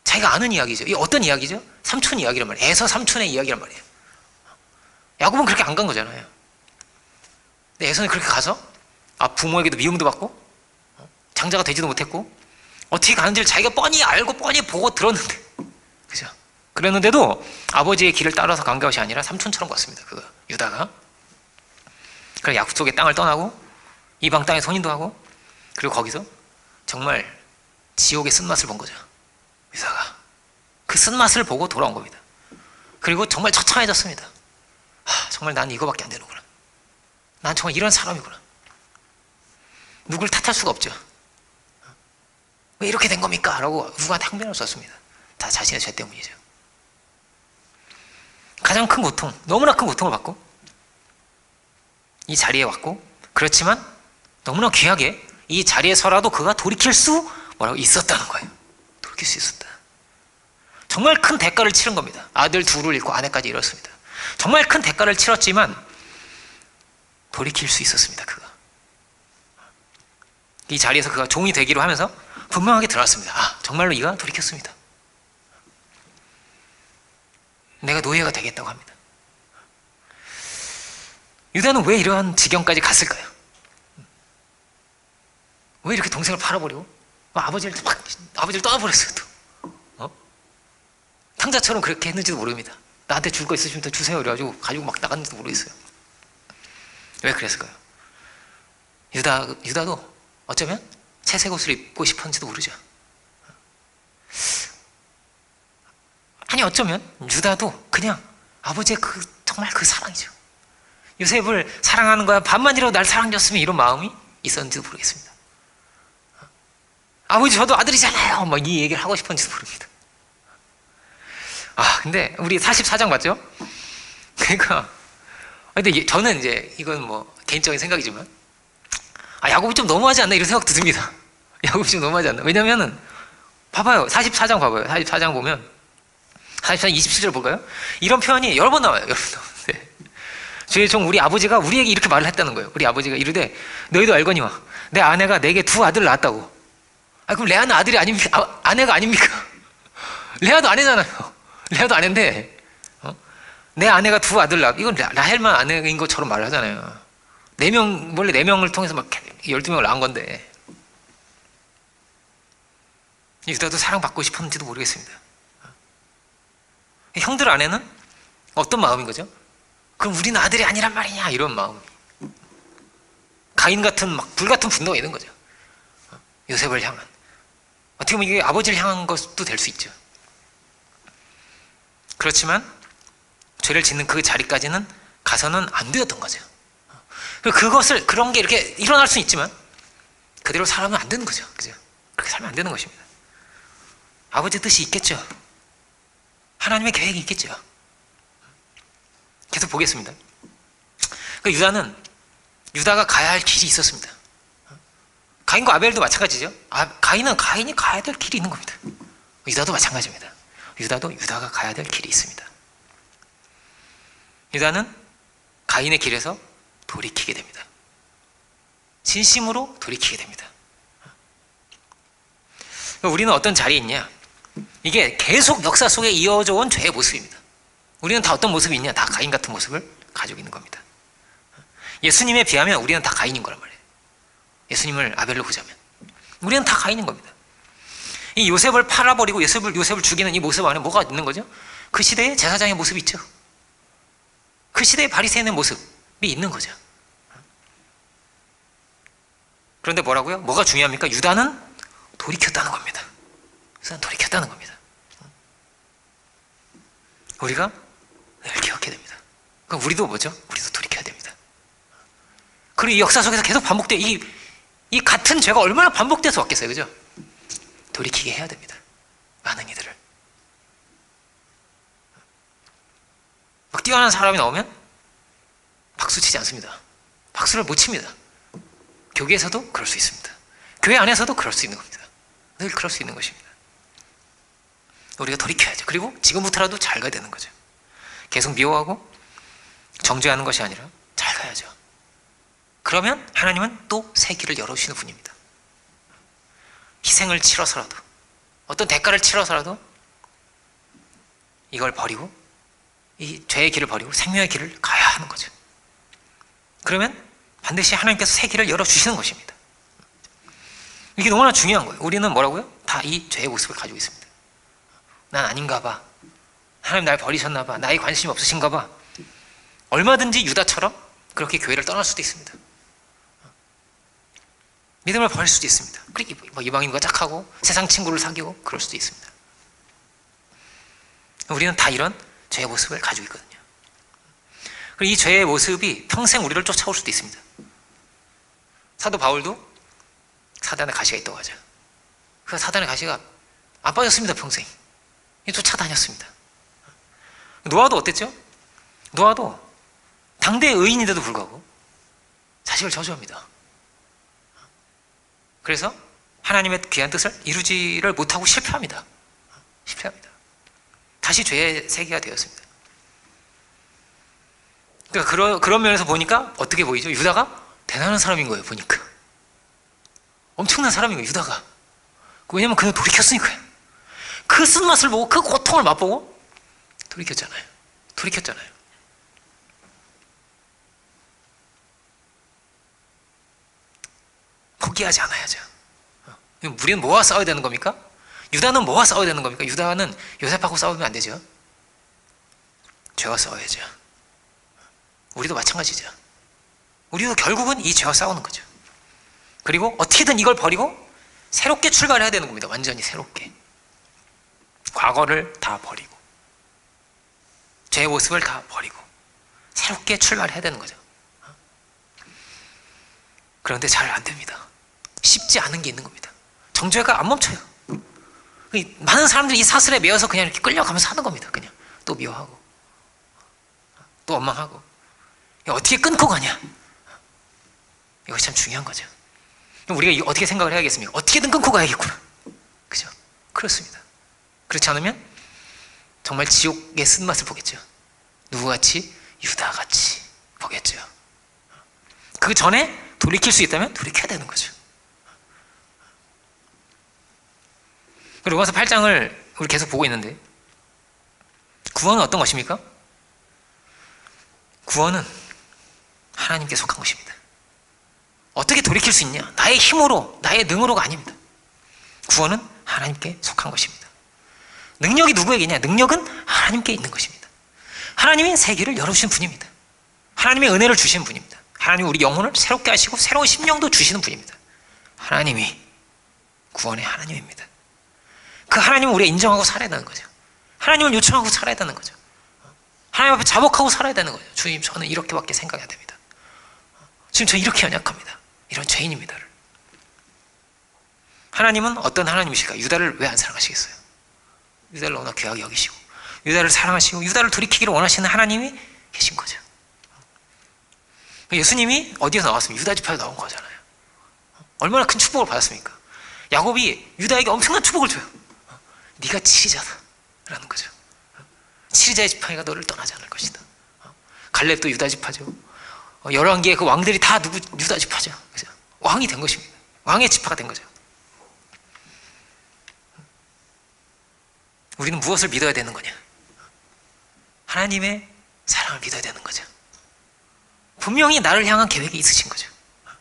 자기가 아는 이야기죠. 이 어떤 이야기죠? 삼촌 이야기란 말이에요. 에서 삼촌의 이야기란 말이에요. 야곱은 그렇게 안 간 거잖아요. 근데 에서는 그렇게 가서 부모에게도 미움도 받고 장자가 되지도 못했고 어떻게 가는지를 자기가 뻔히 알고 뻔히 보고 들었는데, 그죠? 그랬는데도 아버지의 길을 따라서 간 것이 아니라 삼촌처럼 갔습니다. 그 유다가. 그래서 약속의 땅을 떠나고 이방 땅에 혼인도 하고, 그리고 거기서 정말 지옥의 쓴맛을 본 거죠. 유다가 그 쓴맛을 보고 돌아온 겁니다. 그리고 정말 처참해졌습니다. 정말 난 이거밖에 안 되는구나. 난 정말 이런 사람이구나. 누굴 탓할 수가 없죠. 왜 이렇게 된 겁니까? 라고 누구한테 항변할 수 없습니다. 다 자신의 죄 때문이죠. 가장 큰 고통, 너무나 큰 고통을 받고 이 자리에 왔고, 그렇지만 너무나 귀하게 이 자리에서라도 그가 돌이킬 수 있었다는 거예요. 돌이킬 수 있었다. 정말 큰 대가를 치른 겁니다. 아들 둘을 잃고 아내까지 잃었습니다. 정말 큰 대가를 치렀지만 돌이킬 수 있었습니다. 그가 이 자리에서 그가 종이 되기로 하면서 분명하게 드러났습니다. 정말로 이가 돌이켰습니다. 내가 노예가 되겠다고 합니다. 유다는 왜 이러한 지경까지 갔을까요? 왜 이렇게 동생을 팔아버리고 아버지를 떠나버렸어요. 또 탕자처럼 그렇게 했는지도 모릅니다. 나한테 줄 거 있으시면 더 주세요. 그래가지고 가지고 막 나갔는지도 모르겠어요. 왜 그랬을까요? 유다도 어쩌면 채색 옷을 입고 싶었는지도 모르죠. 아니, 어쩌면 유다도 그냥 아버지의 정말 그 사랑이죠. 요셉을 사랑하는 거야, 반만이라도 날 사랑해줬으면, 이런 마음이 있었는지도 모르겠습니다. 아버지, 저도 아들이잖아요, 막 이 얘기를 하고 싶었는지도 모릅니다. 근데 우리 44장 맞죠? 그러니까 근데 저는 이제 이건 뭐 개인적인 생각이지만 야곱이 좀 너무하지 않나, 이런 생각도 듭니다. 야곱이 좀 너무하지 않나. 왜냐면은 봐봐요, 44장 봐봐요. 44장 보면 44장 27절 볼까요? 이런 표현이 여러 번 나와요. 주의 종 우리 아버지가 우리에게 이렇게 말을 했다는 거예요. 우리 아버지가 이르되 너희도 알거니와 내 아내가 내게 두 아들을 낳았다고. 그럼 레아는 아들이 아닙니까? 아내가 아닙니까? 레아도 아내잖아요. 레아도 아내인데 내 아내가 두 아들 낳았. 이건 라헬만 아내인 것처럼 말을 하잖아요. 원래 4명을 통해서 막 12명을 낳은 건데. 유다도 사랑받고 싶었는지도 모르겠습니다. 형들 아내는 어떤 마음인 거죠? 그럼 우리는 아들이 아니란 말이냐, 이런 마음. 가인 같은 막 불같은 분노가 있는 거죠. 요셉을 향한. 어떻게 보면 이게 아버지를 향한 것도 될 수 있죠. 그렇지만 죄를 짓는 그 자리까지는 가서는 안 되었던 거죠. 그것을 그런 게 이렇게 일어날 수는 있지만 그대로 살아면 안 되는 거죠. 그죠? 그렇게 살면 안 되는 것입니다. 아버지 뜻이 있겠죠. 하나님의 계획이 있겠죠. 계속 보겠습니다. 유다가 가야 할 길이 있었습니다. 가인과 아벨도 마찬가지죠. 가인이 가야 될 길이 있는 겁니다. 유다도 마찬가지입니다. 유다가 가야 될 길이 있습니다. 유다는 가인의 길에서 돌이키게 됩니다. 진심으로 돌이키게 됩니다. 우리는 어떤 자리에 있냐? 이게 계속 역사 속에 이어져 온 죄의 모습입니다. 우리는 다 어떤 모습이 있냐? 다 가인 같은 모습을 가지고 있는 겁니다. 예수님에 비하면 우리는 다 가인인 거란 말이에요. 예수님을 아벨로 보자면 우리는 다 가인인 겁니다. 이 요셉을 팔아버리고 요셉을 죽이는 이 모습 안에 뭐가 있는 거죠? 그 시대의 제사장의 모습이 있죠. 그 시대의 바리새인의 모습이 있는 거죠. 그런데 뭐라고요? 뭐가 중요합니까? 유다는 돌이켰다는 겁니다. 유다는 돌이켰다는 겁니다. 우리가 늘 기억해야 됩니다. 그럼 우리도 뭐죠? 우리도 돌이켜야 됩니다. 그리고 이 역사 속에서 계속 반복돼 이 같은 죄가 얼마나 반복돼서 왔겠어요, 그죠? 돌이키게 해야 됩니다. 많은 이들을. 막 뛰어난 사람이 나오면 박수 치지 않습니다. 박수를 못 칩니다. 교회에서도 그럴 수 있습니다. 교회 안에서도 그럴 수 있는 겁니다. 늘 그럴 수 있는 것입니다. 우리가 돌이켜야죠. 그리고 지금부터라도 잘 가야 되는 거죠. 계속 미워하고 정죄하는 것이 아니라 잘 가야죠. 그러면 하나님은 또 새 길을 열어주시는 분입니다. 희생을 치러서라도 어떤 대가를 치러서라도 이걸 버리고 이 죄의 길을 버리고 생명의 길을 가야 하는 거죠. 그러면 반드시 하나님께서 새 길을 열어주시는 것입니다. 이게 너무나 중요한 거예요. 우리는 뭐라고요? 다 이 죄의 모습을 가지고 있습니다. 난 아닌가 봐. 하나님 날 버리셨나 봐. 나에 관심이 없으신가 봐. 얼마든지 유다처럼 그렇게 교회를 떠날 수도 있습니다. 믿음을 버릴 수도 있습니다. 그리고 이방인과 짝하고 세상 친구를 사귀고 그럴 수도 있습니다. 우리는 다 이런 죄의 모습을 가지고 있거든요. 그리고 이 죄의 모습이 평생 우리를 쫓아올 수도 있습니다. 사도 바울도 사단의 가시가 있다고 하죠. 그 사단의 가시가 안 빠졌습니다. 평생 쫓아다녔습니다. 노아도 어땠죠? 노아도 당대의 의인인데도 불구하고 자식을 저주합니다. 그래서 하나님의 귀한 뜻을 이루지를 못하고 실패합니다. 다시 죄의 세계가 되었습니다. 그러니까 그런 면에서 보니까 어떻게 보이죠? 유다가 대단한 사람인 거예요. 보니까 엄청난 사람인 거예요. 유다가. 왜냐면 그는 돌이켰으니까요. 그 쓴맛을 보고 그 고통을 맛보고 돌이켰잖아요. 포기하지 않아야죠. 우리는 뭐와 싸워야 되는 겁니까? 유다는 뭐와 싸워야 되는 겁니까? 유다는 요셉하고 싸우면 안 되죠. 죄와 싸워야죠. 우리도 마찬가지죠. 우리도 결국은 이 죄와 싸우는 거죠. 그리고 어떻게든 이걸 버리고 새롭게 출발해야 되는 겁니다. 완전히 새롭게. 과거를 다 버리고 죄의 모습을 다 버리고 새롭게 출발해야 되는 거죠. 그런데 잘 안 됩니다. 쉽지 않은 게 있는 겁니다. 정죄가 안 멈춰요. 많은 사람들이 이 사슬에 매여서 그냥 이렇게 끌려가면서 하는 겁니다. 그냥 또 미워하고 또 원망하고 어떻게 끊고 가냐. 이것이 참 중요한 거죠. 우리가 어떻게 생각을 해야겠습니까? 어떻게든 끊고 가야겠구나. 그죠? 그렇습니다. 그렇지 않으면 정말 지옥의 쓴맛을 보겠죠. 누구같이? 유다같이 보겠죠. 그 전에 돌이킬 수 있다면 돌이켜야 되는 거죠. 로마서 8장을 우리 계속 보고 있는데 구원은 어떤 것입니까? 구원은 하나님께 속한 것입니다. 어떻게 돌이킬 수 있냐? 나의 힘으로, 나의 능으로가 아닙니다. 구원은 하나님께 속한 것입니다. 능력이 누구에게 있냐? 능력은 하나님께 있는 것입니다. 하나님이 세계를 열어주신 분입니다. 하나님의 은혜를 주시는 분입니다. 하나님이 우리 영혼을 새롭게 하시고 새로운 심령도 주시는 분입니다. 하나님이 구원의 하나님입니다. 그 하나님을 우리가 인정하고 살아야 되는 거죠. 하나님을 요청하고 살아야 되는 거죠. 하나님 앞에 자복하고 살아야 되는 거죠. 주님, 저는 이렇게밖에 생각해야 됩니다. 주님, 저 이렇게 연약합니다. 이런 죄인입니다. 하나님은 어떤 하나님이실까? 유다를 왜 안 사랑하시겠어요? 유다를 너무나 귀하게 여기시고 유다를 사랑하시고 유다를 돌이키기를 원하시는 하나님이 계신 거죠. 예수님이 어디에서 나왔습니까? 유다 지파에서 나온 거잖아요. 얼마나 큰 축복을 받았습니까? 야곱이 유다에게 엄청난 축복을 줘요. 네가 치리자다 라는 거죠. 치리자의 지팡이가 너를 떠나지 않을 것이다. 갈렙도 유다 지파죠. 열왕기의 그 왕들이 다 누구? 유다 지파죠. 그죠? 왕이 된 것입니다. 왕의 지파가 된 거죠. 우리는 무엇을 믿어야 되는 거냐? 하나님의 사랑을 믿어야 되는 거죠. 분명히 나를 향한 계획이 있으신 거죠.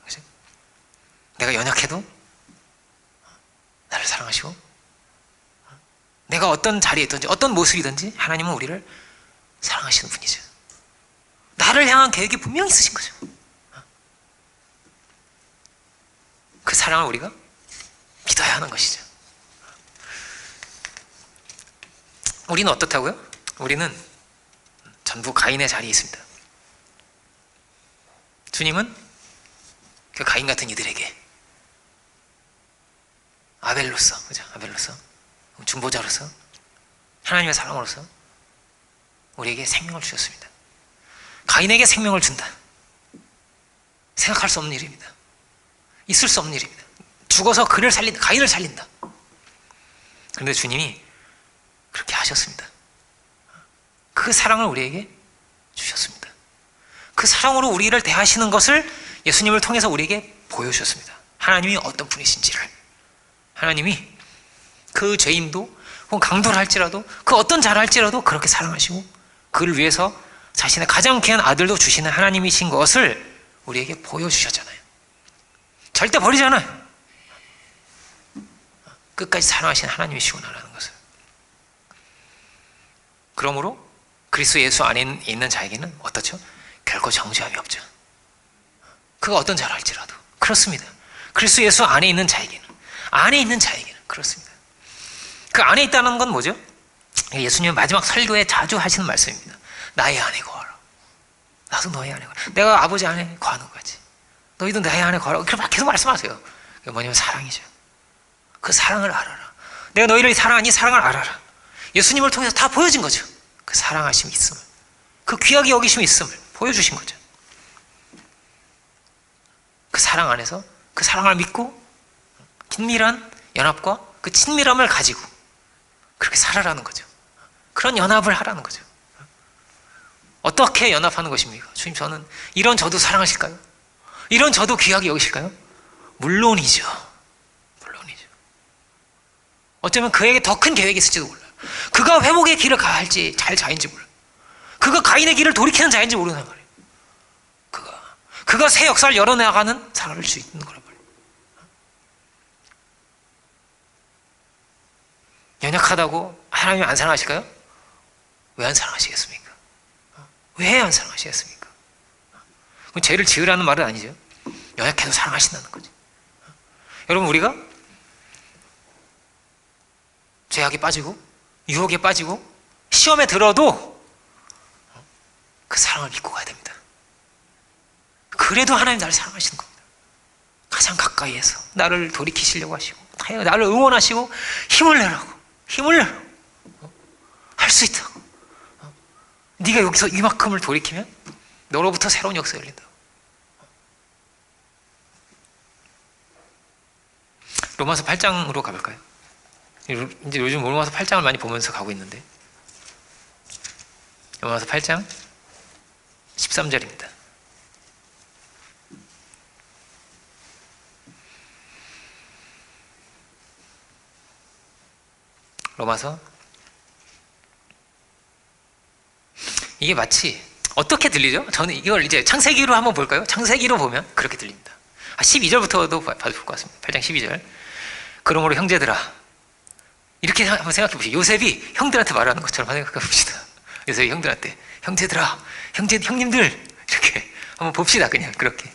그죠? 내가 연약해도 나를 사랑하시고 내가 어떤 자리에 있든지 어떤 모습이든지 하나님은 우리를 사랑하시는 분이죠. 나를 향한 계획이 분명히 있으신 거죠. 그 사랑을 우리가 믿어야 하는 것이죠. 우리는 어떻다고요? 우리는 전부 가인의 자리에 있습니다. 주님은 그 가인 같은 이들에게 아벨로서, 그죠? 아벨로서, 중보자로서, 하나님의 사랑으로서 우리에게 생명을 주셨습니다. 가인에게 생명을 준다. 생각할 수 없는 일입니다. 있을 수 없는 일입니다. 죽어서 그를 살린다. 가인을 살린다. 그런데 주님이 그렇게 하셨습니다. 그 사랑을 우리에게 주셨습니다. 그 사랑으로 우리를 대하시는 것을 예수님을 통해서 우리에게 보여주셨습니다. 하나님이 어떤 분이신지를. 하나님이 그 죄인도 혹은 강도를 할지라도 그 어떤 자를 할지라도 그렇게 사랑하시고 그를 위해서 자신의 가장 귀한 아들도 주시는 하나님이신 것을 우리에게 보여주셨잖아요. 절대 버리지 않아요. 끝까지 사랑하시는 하나님이시구나라는 것을. 그러므로 그리스도 예수 안에 있는 자에게는 어떻죠? 결코 정죄함이 없죠. 그가 어떤 자를 할지라도 그렇습니다. 그리스도 예수 안에 있는 자에게는 그렇습니다. 그 안에 있다는 건 뭐죠? 예수님의 마지막 설교에 자주 하시는 말씀입니다. 나의 안에 거하라. 나도 너의 안에 거하라. 내가 아버지 안에 거하는 거지. 너희도 나의 안에 거하라. 그렇게 계속 말씀하세요. 그게 뭐냐면 사랑이죠. 그 사랑을 알아라. 내가 너희를 사랑하니 사랑을 알아라. 예수님을 통해서 다 보여진 거죠. 그 사랑하심이 있음을, 그 귀하게 여기심이 있음을 보여주신 거죠. 그 사랑 안에서 그 사랑을 믿고 긴밀한 연합과 그 친밀함을 가지고 그렇게 살아라는 거죠. 그런 연합을 하라는 거죠. 어떻게 연합하는 것입니까? 주님, 저는 이런 저도 사랑하실까요? 이런 저도 귀하게 여기실까요? 물론이죠. 어쩌면 그에게 더 큰 계획이 있을지도 몰라요. 그가 회복의 길을 가야 할지 잘 자인지 몰라요. 그가 가인의 길을 돌이키는 자인지 모르는 말이에요. 그가 새 역사를 열어나가는 사람일 수 있는 거란 말이에요. 연약하다고 하나님이 안 사랑하실까요? 왜 안 사랑하시겠습니까? 왜 안 사랑하시겠습니까? 그럼 죄를 지으라는 말은 아니죠. 연약해도 사랑하신다는 거죠. 여러분, 우리가 죄악에 빠지고 유혹에 빠지고 시험에 들어도 그 사랑을 믿고 가야 됩니다. 그래도 하나님 나를 사랑하시는 겁니다. 가장 가까이에서 나를 돌이키시려고 하시고 나를 응원하시고 힘을 내라고 할 수 있다고. 네가 여기서 이만큼을 돌이키면 너로부터 새로운 역사가 열린다고. 로마서 8장으로 가볼까요? 이제 요즘 로마서 8장을 많이 보면서 가고 있는데, 로마서 8장 13절입니다. 로마서, 이게 마치 어떻게 들리죠? 저는 이걸 이제 창세기로 한번 볼까요? 창세기로 보면 그렇게 들립니다. 12절부터도 봐도 좋을 것 같습니다. 8장 12절. 그러므로 형제들아, 이렇게 한번 생각해 보시죠. 요셉이 형들한테 말하는 것처럼 생각해 봅시다. 요셉이 형들한테, 형제들아, 형님들, 이렇게 한번 봅시다. 그냥 그렇게.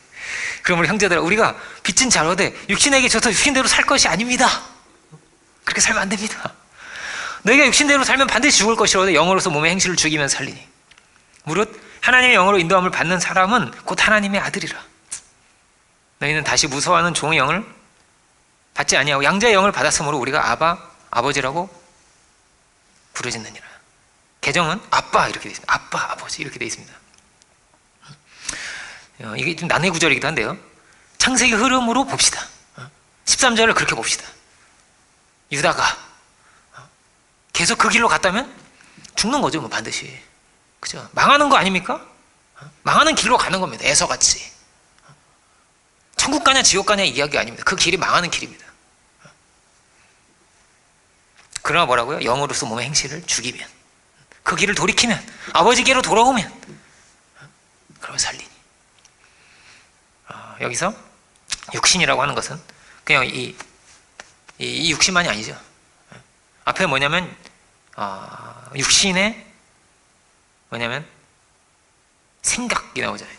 그러므로 형제들아, 우리가 빚진 자로되 육신에게 져서 육신대로 살 것이 아닙니다. 그렇게 살면 안 됩니다. 너희가 육신대로 살면 반드시 죽을 것이로되 영으로서 몸의 행실을 죽이면 살리니 무릇 하나님의 영으로 인도함을 받는 사람은 곧 하나님의 아들이라. 너희는 다시 무서워하는 종의 영을 받지 아니하고 양자의 영을 받았으므로 우리가 아버지라고 부르짖느니라. 개정은 아빠 이렇게 되어 있습니다. 아빠, 아버지 이렇게 되어 있습니다. 이게 좀 난해 구절이기도 한데요. 창세기 흐름으로 봅시다. 13절을 그렇게 봅시다. 유다가 계속 그 길로 갔다면 죽는 거죠, 뭐 반드시. 그죠? 망하는 거 아닙니까? 망하는 길로 가는 겁니다. 에서같이. 천국 가냐 지옥 가냐 이야기 아닙니다. 그 길이 망하는 길입니다. 그러나 뭐라고요? 영으로서 몸의 행실을 죽이면, 그 길을 돌이키면, 아버지께로 돌아오면, 그러면 살리니. 여기서 육신이라고 하는 것은 그냥 이 육신만이 아니죠. 앞에 뭐냐면 육신의 뭐냐면 생각이 나오잖아요.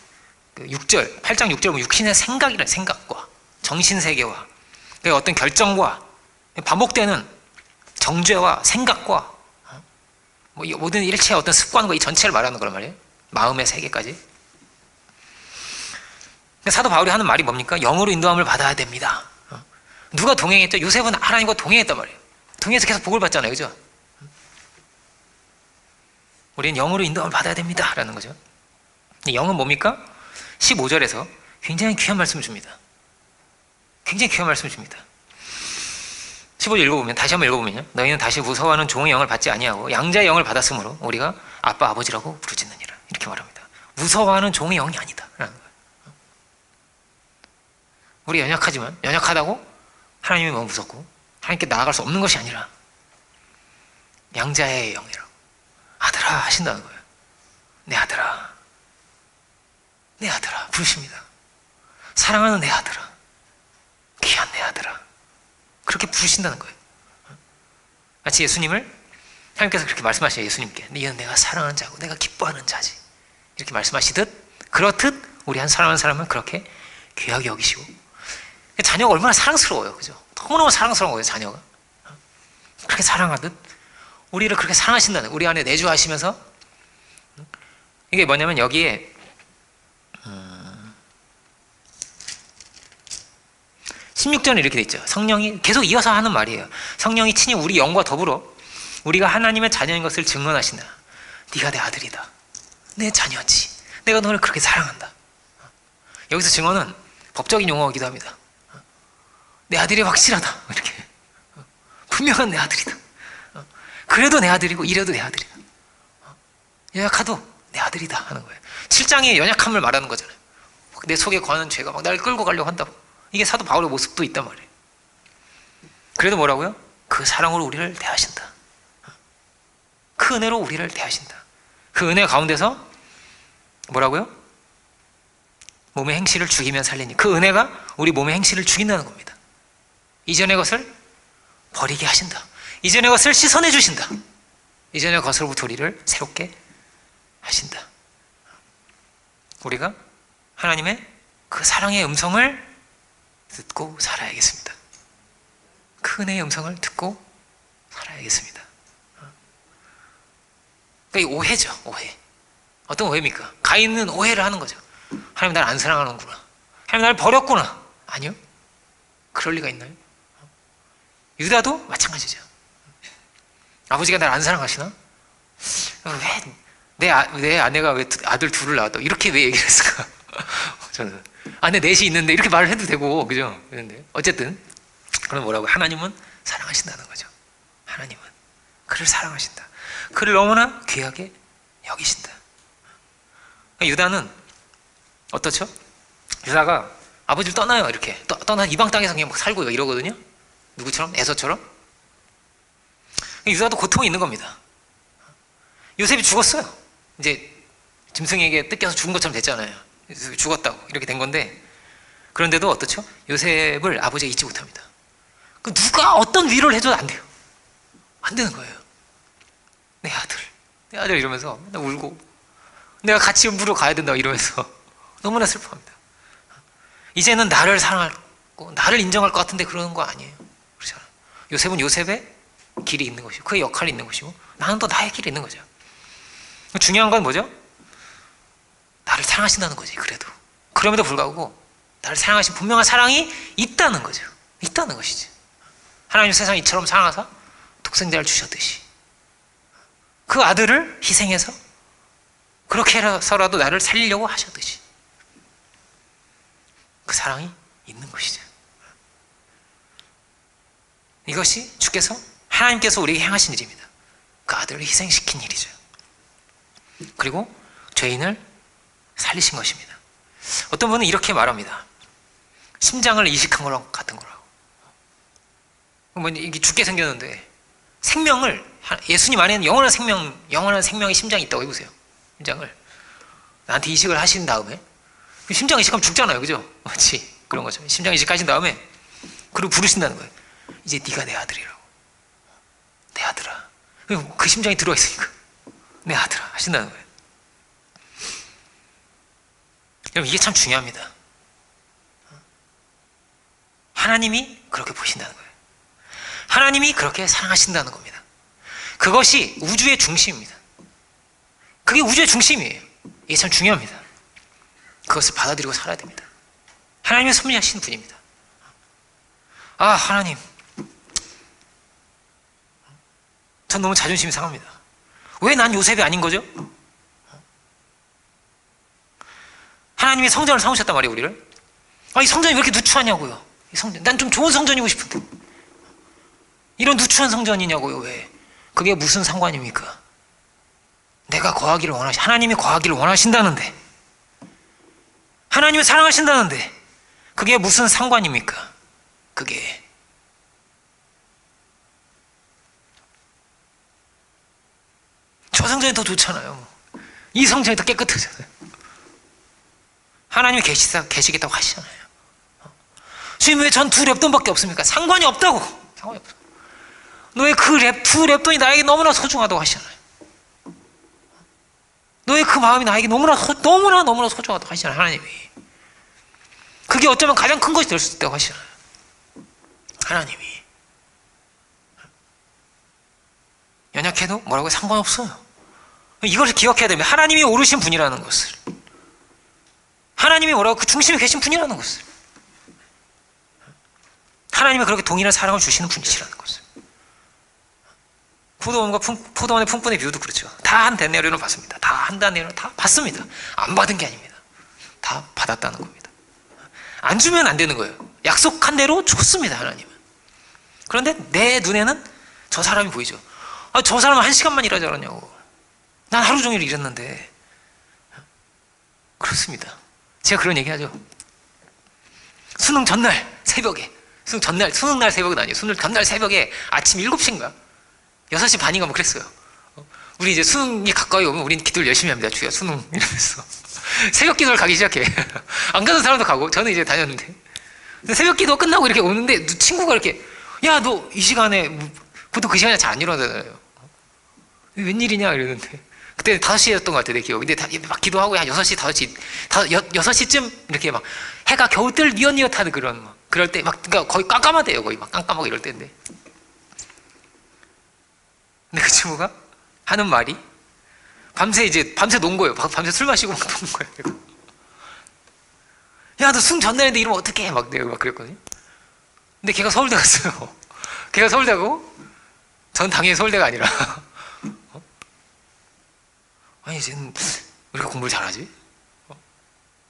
그 6절, 8장 6절 보면 육신의 생각이라, 생각과 정신세계와 어떤 결정과 반복되는 정죄와 생각과 뭐 모든 일체의 어떤 습관과 이 전체를 말하는 거란 말이에요. 마음의 세계까지. 사도 바울이 하는 말이 뭡니까? 영으로 인도함을 받아야 됩니다. 누가 동행했죠? 요셉은 하나님과 동행했단 말이에요. 동행해서 계속 복을 받잖아요. 그죠? 우리는 영으로 인도함을 받아야 됩니다 라는 거죠. 영은 뭡니까? 15절에서 굉장히 귀한 말씀을 줍니다. 굉장히 귀한 말씀을 줍니다. 15절 읽어보면, 다시 한번 읽어보면요. 너희는 다시 무서워하는 종의 영을 받지 아니하고 양자의 영을 받았으므로 우리가 아빠 아버지라고 부르짖느니라. 이렇게 말합니다. 무서워하는 종의 영이 아니다 라는 거예요. 우리 연약하지만 연약하다고 하나님이 너무 무섭고 하나님께 나아갈 수 없는 것이 아니라 양자의 영이라고 아들아 하신다는 거예요. 내 아들아, 내 아들아 부르십니다. 사랑하는 내 아들아, 귀한 내 아들아, 그렇게 부르신다는 거예요. 마치 예수님을 하나님께서 그렇게 말씀하셔요. 예수님께 너는 내가 사랑하는 자고 내가 기뻐하는 자지 이렇게 말씀하시듯, 그렇듯 우리 한 사랑하는 사람은 그렇게 귀하게 여기시고, 자녀가 얼마나 사랑스러워요. 그죠? 너무너무 사랑스러운 거예요. 자녀가 그렇게 사랑하듯 우리를 그렇게 사랑하신다는, 우리 안에 내주하시면서, 이게 뭐냐면 여기에 16절은 이렇게 돼 있죠. 성령이 계속 이어서 하는 말이에요. 성령이 친히 우리 영과 더불어 우리가 하나님의 자녀인 것을 증언하신다. 네가 내 아들이다, 내 자녀지, 내가 너를 그렇게 사랑한다. 여기서 증언은 법적인 용어이기도 합니다. 내 아들이 확실하다, 이렇게 분명한 내 아들이다. 그래도 내 아들이고 이래도 내 아들이다. 연약하도 내 아들이다 하는 거예요. 7장의 연약함을 말하는 거잖아요. 내 속에 거하는 죄가 막 나를 끌고 가려고 한다고. 이게 사도 바울의 모습도 있단 말이에요. 그래도 뭐라고요? 그 사랑으로 우리를 대하신다. 그 은혜로 우리를 대하신다. 그 은혜 가운데서 뭐라고요? 몸의 행실을 죽이면 살리니, 그 은혜가 우리 몸의 행실을 죽인다는 겁니다. 이전의 것을 버리게 하신다. 이전의 것을 씻어내 주신다. 이전의 것으로부터 우리를 새롭게 하신다. 우리가 하나님의 그 사랑의 음성을 듣고 살아야겠습니다. 그 은혜의 음성을 듣고 살아야겠습니다. 그러니까 이 오해죠. 오해. 어떤 오해입니까? 가인은 오해를 하는 거죠. 하나님 나를 안 사랑하는구나, 하나님 나를 버렸구나. 아니요, 그럴 리가 있나요? 유다도 마찬가지죠. 아버지가 나를 안 사랑하시나? 왜 내 아내가 왜 아들 둘을 낳았다고 이렇게 왜 얘기를 했을까? 저는 아내 넷이 있는데 이렇게 말을 해도 되고, 그죠? 그런데 어쨌든 그럼 뭐라고? 하나님은 사랑하신다는 거죠. 하나님은 그를 사랑하신다. 그를 너무나 귀하게 여기신다. 유다는 어떻죠? 유다가 아버지를 떠나요. 이렇게 떠나 이방 땅에서 그냥 막 살고 이러거든요. 누구처럼? 에서처럼. 유다도 고통이 있는 겁니다. 요셉이 죽었어요. 이제 짐승에게 뜯겨서 죽은 것처럼 됐잖아요. 죽었다고 이렇게 된 건데, 그런데도 어떻죠? 요셉을 아버지가 잊지 못합니다. 누가 어떤 위로를 해줘도 안 돼요. 안 되는 거예요. 내 아들 이러면서 나 울고, 내가 같이 물어 가야 된다 이러면서 너무나 슬퍼합니다. 이제는 나를 사랑하고 나를 인정할 것 같은데 그러는 거 아니에요. 그렇잖아요. 요셉은 요셉의 길이 있는 것이고 그의 역할이 있는 것이고 나는 또 나의 길이 있는 거죠. 중요한 건 뭐죠? 나를 사랑하신다는 거지. 그럼에도 불구하고 나를 사랑하신 분명한 사랑이 있다는 거죠. 있다는 것이지. 하나님 세상 이처럼 사랑하사 독생자를 주셨듯이 그 아들을 희생해서 그렇게 해서라도 나를 살리려고 하셨듯이 그 사랑이 있는 것이죠. 이것이 주께서 하나님께서 우리에게 행하신 일입니다. 그 아들을 희생시킨 일이죠. 그리고 죄인을 살리신 것입니다. 어떤 분은 이렇게 말합니다. 심장을 이식한 거랑 같은 거라고. 이게 죽게 생겼는데 생명을 예수님 안에는 영원한 생명의 심장이 있다고 해보세요. 심장을 나한테 이식을 하신 다음에 심장 이식하면 죽잖아요, 그죠? 그렇지, 그런 거죠. 심장 이식하신 다음에 그리고 부르신다는 거예요. 이제 네가 내 아들이라고. 내 아들아. 그 심장이 들어와 있으니까 내 아들아 하신다는 거예요. 여러분 이게 참 중요합니다. 하나님이 그렇게 보신다는 거예요. 하나님이 그렇게 사랑하신다는 겁니다. 그것이 우주의 중심입니다. 그게 우주의 중심이에요. 이게 참 중요합니다. 그것을 받아들이고 살아야 됩니다. 하나님이 섭리하신 분입니다. 아, 하나님, 전 너무 자존심이 상합니다. 왜 난 요셉이 아닌 거죠? 하나님이 성전을 삼으셨단 말이에요, 우리를. 이 성전이 왜 이렇게 누추하냐고요. 이 성전, 난 좀 좋은 성전이고 싶은데 이런 누추한 성전이냐고요. 왜? 그게 무슨 상관입니까? 내가 거하기를 하나님이 거하기를 원하신다는데, 하나님이 사랑하신다는데 그게 무슨 상관입니까? 그게 저 성전이 더 좋잖아요. 이 성전이 더 깨끗하잖아요. 하나님이 계시겠다고 하시잖아요. 주님 왜 전 2랩돈밖에 없습니까? 상관이 없다고. 상관이 없어. 너의 그 2랩돈이 나에게 너무나 소중하다고 하시잖아요. 너의 그 마음이 나에게 너무나 소중하다고 하시잖아요. 하나님이. 그게 어쩌면 가장 큰 것이 될 수 있다고 하시잖아요. 하나님이. 연약해도 뭐라고 상관없어요. 이것을 기억해야 됩니다. 하나님이 오르신 분이라는 것을. 하나님이 뭐라고 그 중심에 계신 분이라는 것을. 하나님이 그렇게 동일한 사랑을 주시는 분이시라는 것을. 포도원의 품꾼의 비유도 그렇죠. 다 한 데나리온을 받습니다. 다 한 데나리온을 다 받습니다. 안 받은 게 아닙니다. 다 받았다는 겁니다. 안 주면 안 되는 거예요. 약속한 대로 줬습니다, 하나님은. 그런데 내 눈에는 저 사람이 보이죠. 저 사람은 1시간만 일하지 않았냐고. 난 하루 종일 일했는데. 그렇습니다. 제가 그런 얘기 하죠. 수능 전날 새벽에, 수능 날 새벽은 아니에요. 수능 전날 새벽에 아침 7시인가 6시 반인가 뭐 그랬어요. 우리 이제 수능이 가까이 오면 우리는 기도를 열심히 합니다. 주여 수능 이러면서 새벽 기도를 가기 시작해. 안 가는 사람도 가고. 저는 이제 다녔는데 새벽 기도 끝나고 이렇게 오는데 친구가 이렇게, 야, 너 이 시간에, 보통 그 시간에 잘 안 일어나잖아요. 웬일이냐 이러는데, 그때 5시였던 것 같아요, 내 기억. 근데 막 기도하고 한 6시, 5시, 6시쯤 이렇게 막 해가 겨우 뜰 니엇니엇하는 그럴 때 막, 그러니까 거의 깜깜하대요. 거의 막 깜깜하고 이럴 때인데. 근데 그 친구가 하는 말이, 밤새 논 거예요. 밤새 술 마시고 막 논 거예요. 야, 너 수능 전날인데 이러면 어떡해? 내가 막 그랬거든요. 근데 걔가 서울대 갔어요. 걔가 서울대 가고, 전 당연히 서울대가 아니라. 아니, 쟤는 왜 이렇게 공부를 잘하지?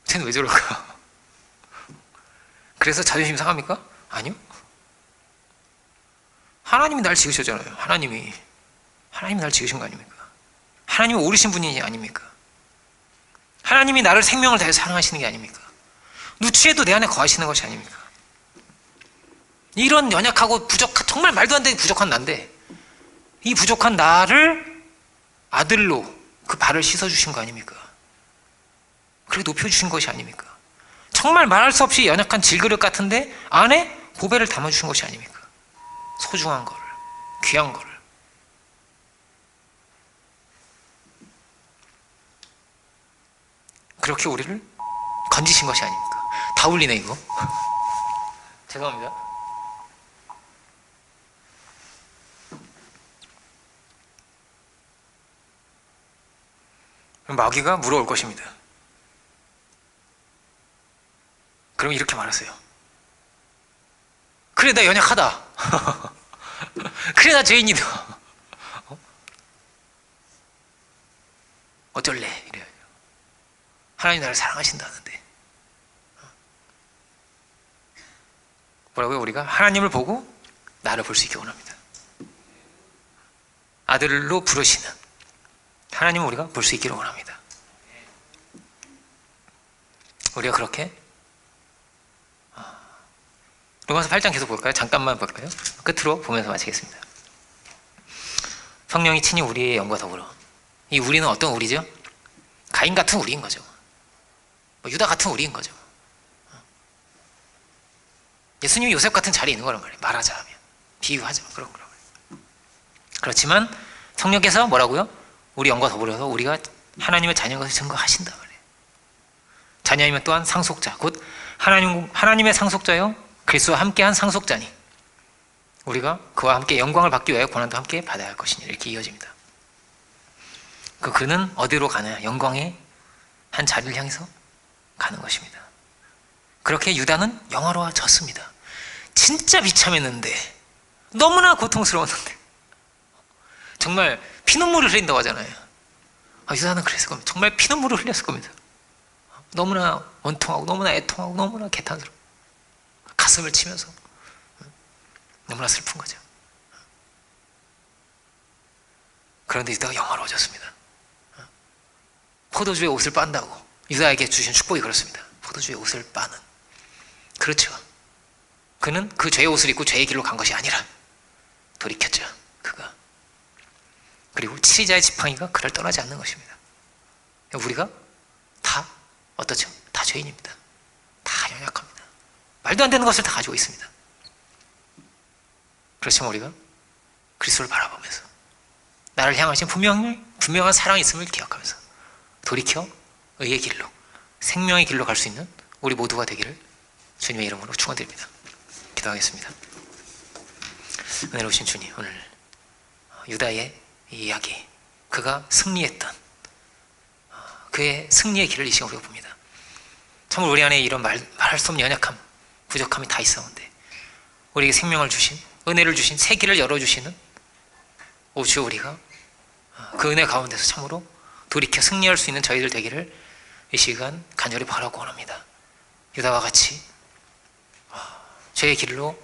쟤는 왜 저럴까? 그래서 자존심 상합니까? 아니요. 하나님이 날 지으셨잖아요. 하나님이 날 지으신 거 아닙니까? 하나님이 오르신 분이 아닙니까? 하나님이 나를 생명을 다해 사랑하시는 게 아닙니까? 누추해도 내 안에 거하시는 것이 아닙니까? 이런 연약하고 정말 말도 안 되게 부족한 나인데, 이 부족한 나를 아들로 그 발을 씻어주신 거 아닙니까? 그렇게 높여주신 것이 아닙니까? 정말 말할 수 없이 연약한 질그릇 같은데 안에 보배를 담아주신 것이 아닙니까? 소중한 거를, 귀한 거를. 그렇게 우리를 건지신 것이 아닙니까? 다 울리네 이거. 죄송합니다. 마귀가 물어올 것입니다. 그럼 이렇게 말하세요. 그래, 나 연약하다. 그래, 나 죄인이다. 어쩔래? 이래요. 하나님 나를 사랑하신다는데. 뭐라고요? 우리가 하나님을 보고 나를 볼 수 있게 원합니다. 아들로 부르시는 하나님을 우리가 볼 수 있기를 원합니다. 우리가 그렇게 로마서 8장 계속 볼까요? 잠깐만 볼까요? 끝으로 보면서 마치겠습니다. 성령이 친히 우리의 영과 더불어. 이 우리는 어떤 우리죠? 가인 같은 우리인 거죠. 유다 같은 우리인 거죠. 예수님이 요셉 같은 자리에 있는 거란 말이에요. 말하자면 비유하자면 그런 거란 말이에요. 그렇지만 성령께서 뭐라고요? 우리 영과 더불어서 우리가 하나님의 자녀인 것을 증거하신다 말이에요. 자녀이면 또한 상속자, 곧 하나님의 상속자요 그리스도와 함께한 상속자니 우리가 그와 함께 영광을 받기 위하여 고난도 함께 받아야 할 것이니 이렇게 이어집니다. 그는 어디로 가느냐? 영광의 한 자리를 향해서 가는 것입니다. 그렇게 유다는 영화로워졌습니다. 진짜 비참했는데 너무나 고통스러웠는데 정말 피눈물을 흘린다고 하잖아요. 유다는 그랬을 겁니다. 정말 피눈물을 흘렸을 겁니다. 너무나 원통하고 너무나 애통하고 너무나 개탄스러워 가슴을 치면서 너무나 슬픈 거죠. 그런데 유다가 영화로워졌습니다. 포도주의 옷을 빤다고 유다에게 주신 축복이 그렇습니다. 포도주의 옷을 빠는. 그렇죠. 그는 그 죄의 옷을 입고 죄의 길로 간 것이 아니라 돌이켰죠. 그가. 그리고 치리자의 지팡이가 그를 떠나지 않는 것입니다. 우리가 다 어떻죠? 다 죄인입니다. 다 연약합니다. 말도 안 되는 것을 다 가지고 있습니다. 그렇지만 우리가 그리스도를 바라보면서 나를 향하신 분명한 사랑이 있음을 기억하면서 돌이켜 의의 길로 생명의 길로 갈 수 있는 우리 모두가 되기를 주님의 이름으로 축원드립니다. 기도하겠습니다. 은혜로우신 주님, 오늘 유다의 이 이야기, 그가 승리했던 그의 승리의 길을 이 시간 우리가 봅니다. 참으로 우리 안에 이런 말할 수 없는 연약함, 부족함이 다 있었는데 우리에게 생명을 주신, 은혜를 주신, 새 길을 열어주시는 오 주여, 우리가 그 은혜 가운데서 참으로 돌이켜 승리할 수 있는 저희들 되기를 이 시간 간절히 바라고 원합니다. 유다와 같이 죄의 길로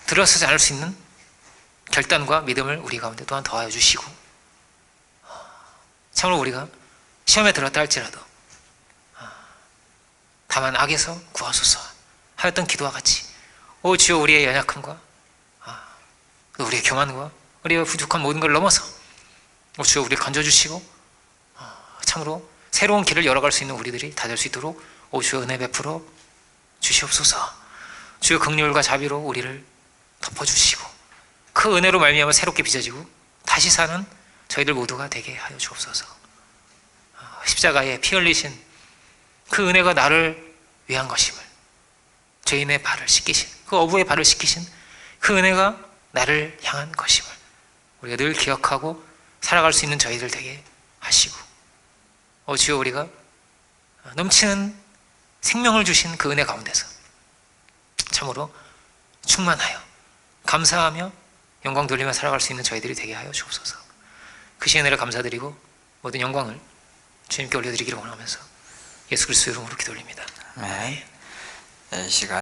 들어서지 않을 수 있는 결단과 믿음을 우리 가운데 또한 더하여 주시고, 참으로 우리가 시험에 들었다 할지라도 다만 악에서 구하소서 하였던 기도와 같이 오 주여, 우리의 연약함과 우리의 교만과 우리의 부족한 모든 걸 넘어서 오 주여, 우리를 건져주시고 참으로 새로운 길을 열어갈 수 있는 우리들이 다 될 수 있도록 오 주여 은혜 베풀어 주시옵소서. 주여 긍휼과 자비로 우리를 덮어주시고 그 은혜로 말미암아 새롭게 빚어지고 다시 사는 저희들 모두가 되게 하여 주옵소서. 십자가에 피 흘리신 그 은혜가 나를 위한 것임을, 죄인의 발을 씻기신 그 어부의 발을 씻기신 그 은혜가 나를 향한 것임을 우리가 늘 기억하고 살아갈 수 있는 저희들 되게 하시고, 주여, 우리가 넘치는 생명을 주신 그 은혜 가운데서 참으로 충만하여 감사하며 영광 돌리며 살아갈 수 있는 저희들이 되게 하여 주옵소서. 그 시의 은혜를 감사드리고 모든 영광을 주님께 올려드리기를 원하면서 예수 그리스도 이름으로 기도 올립니다. 네. 이 시간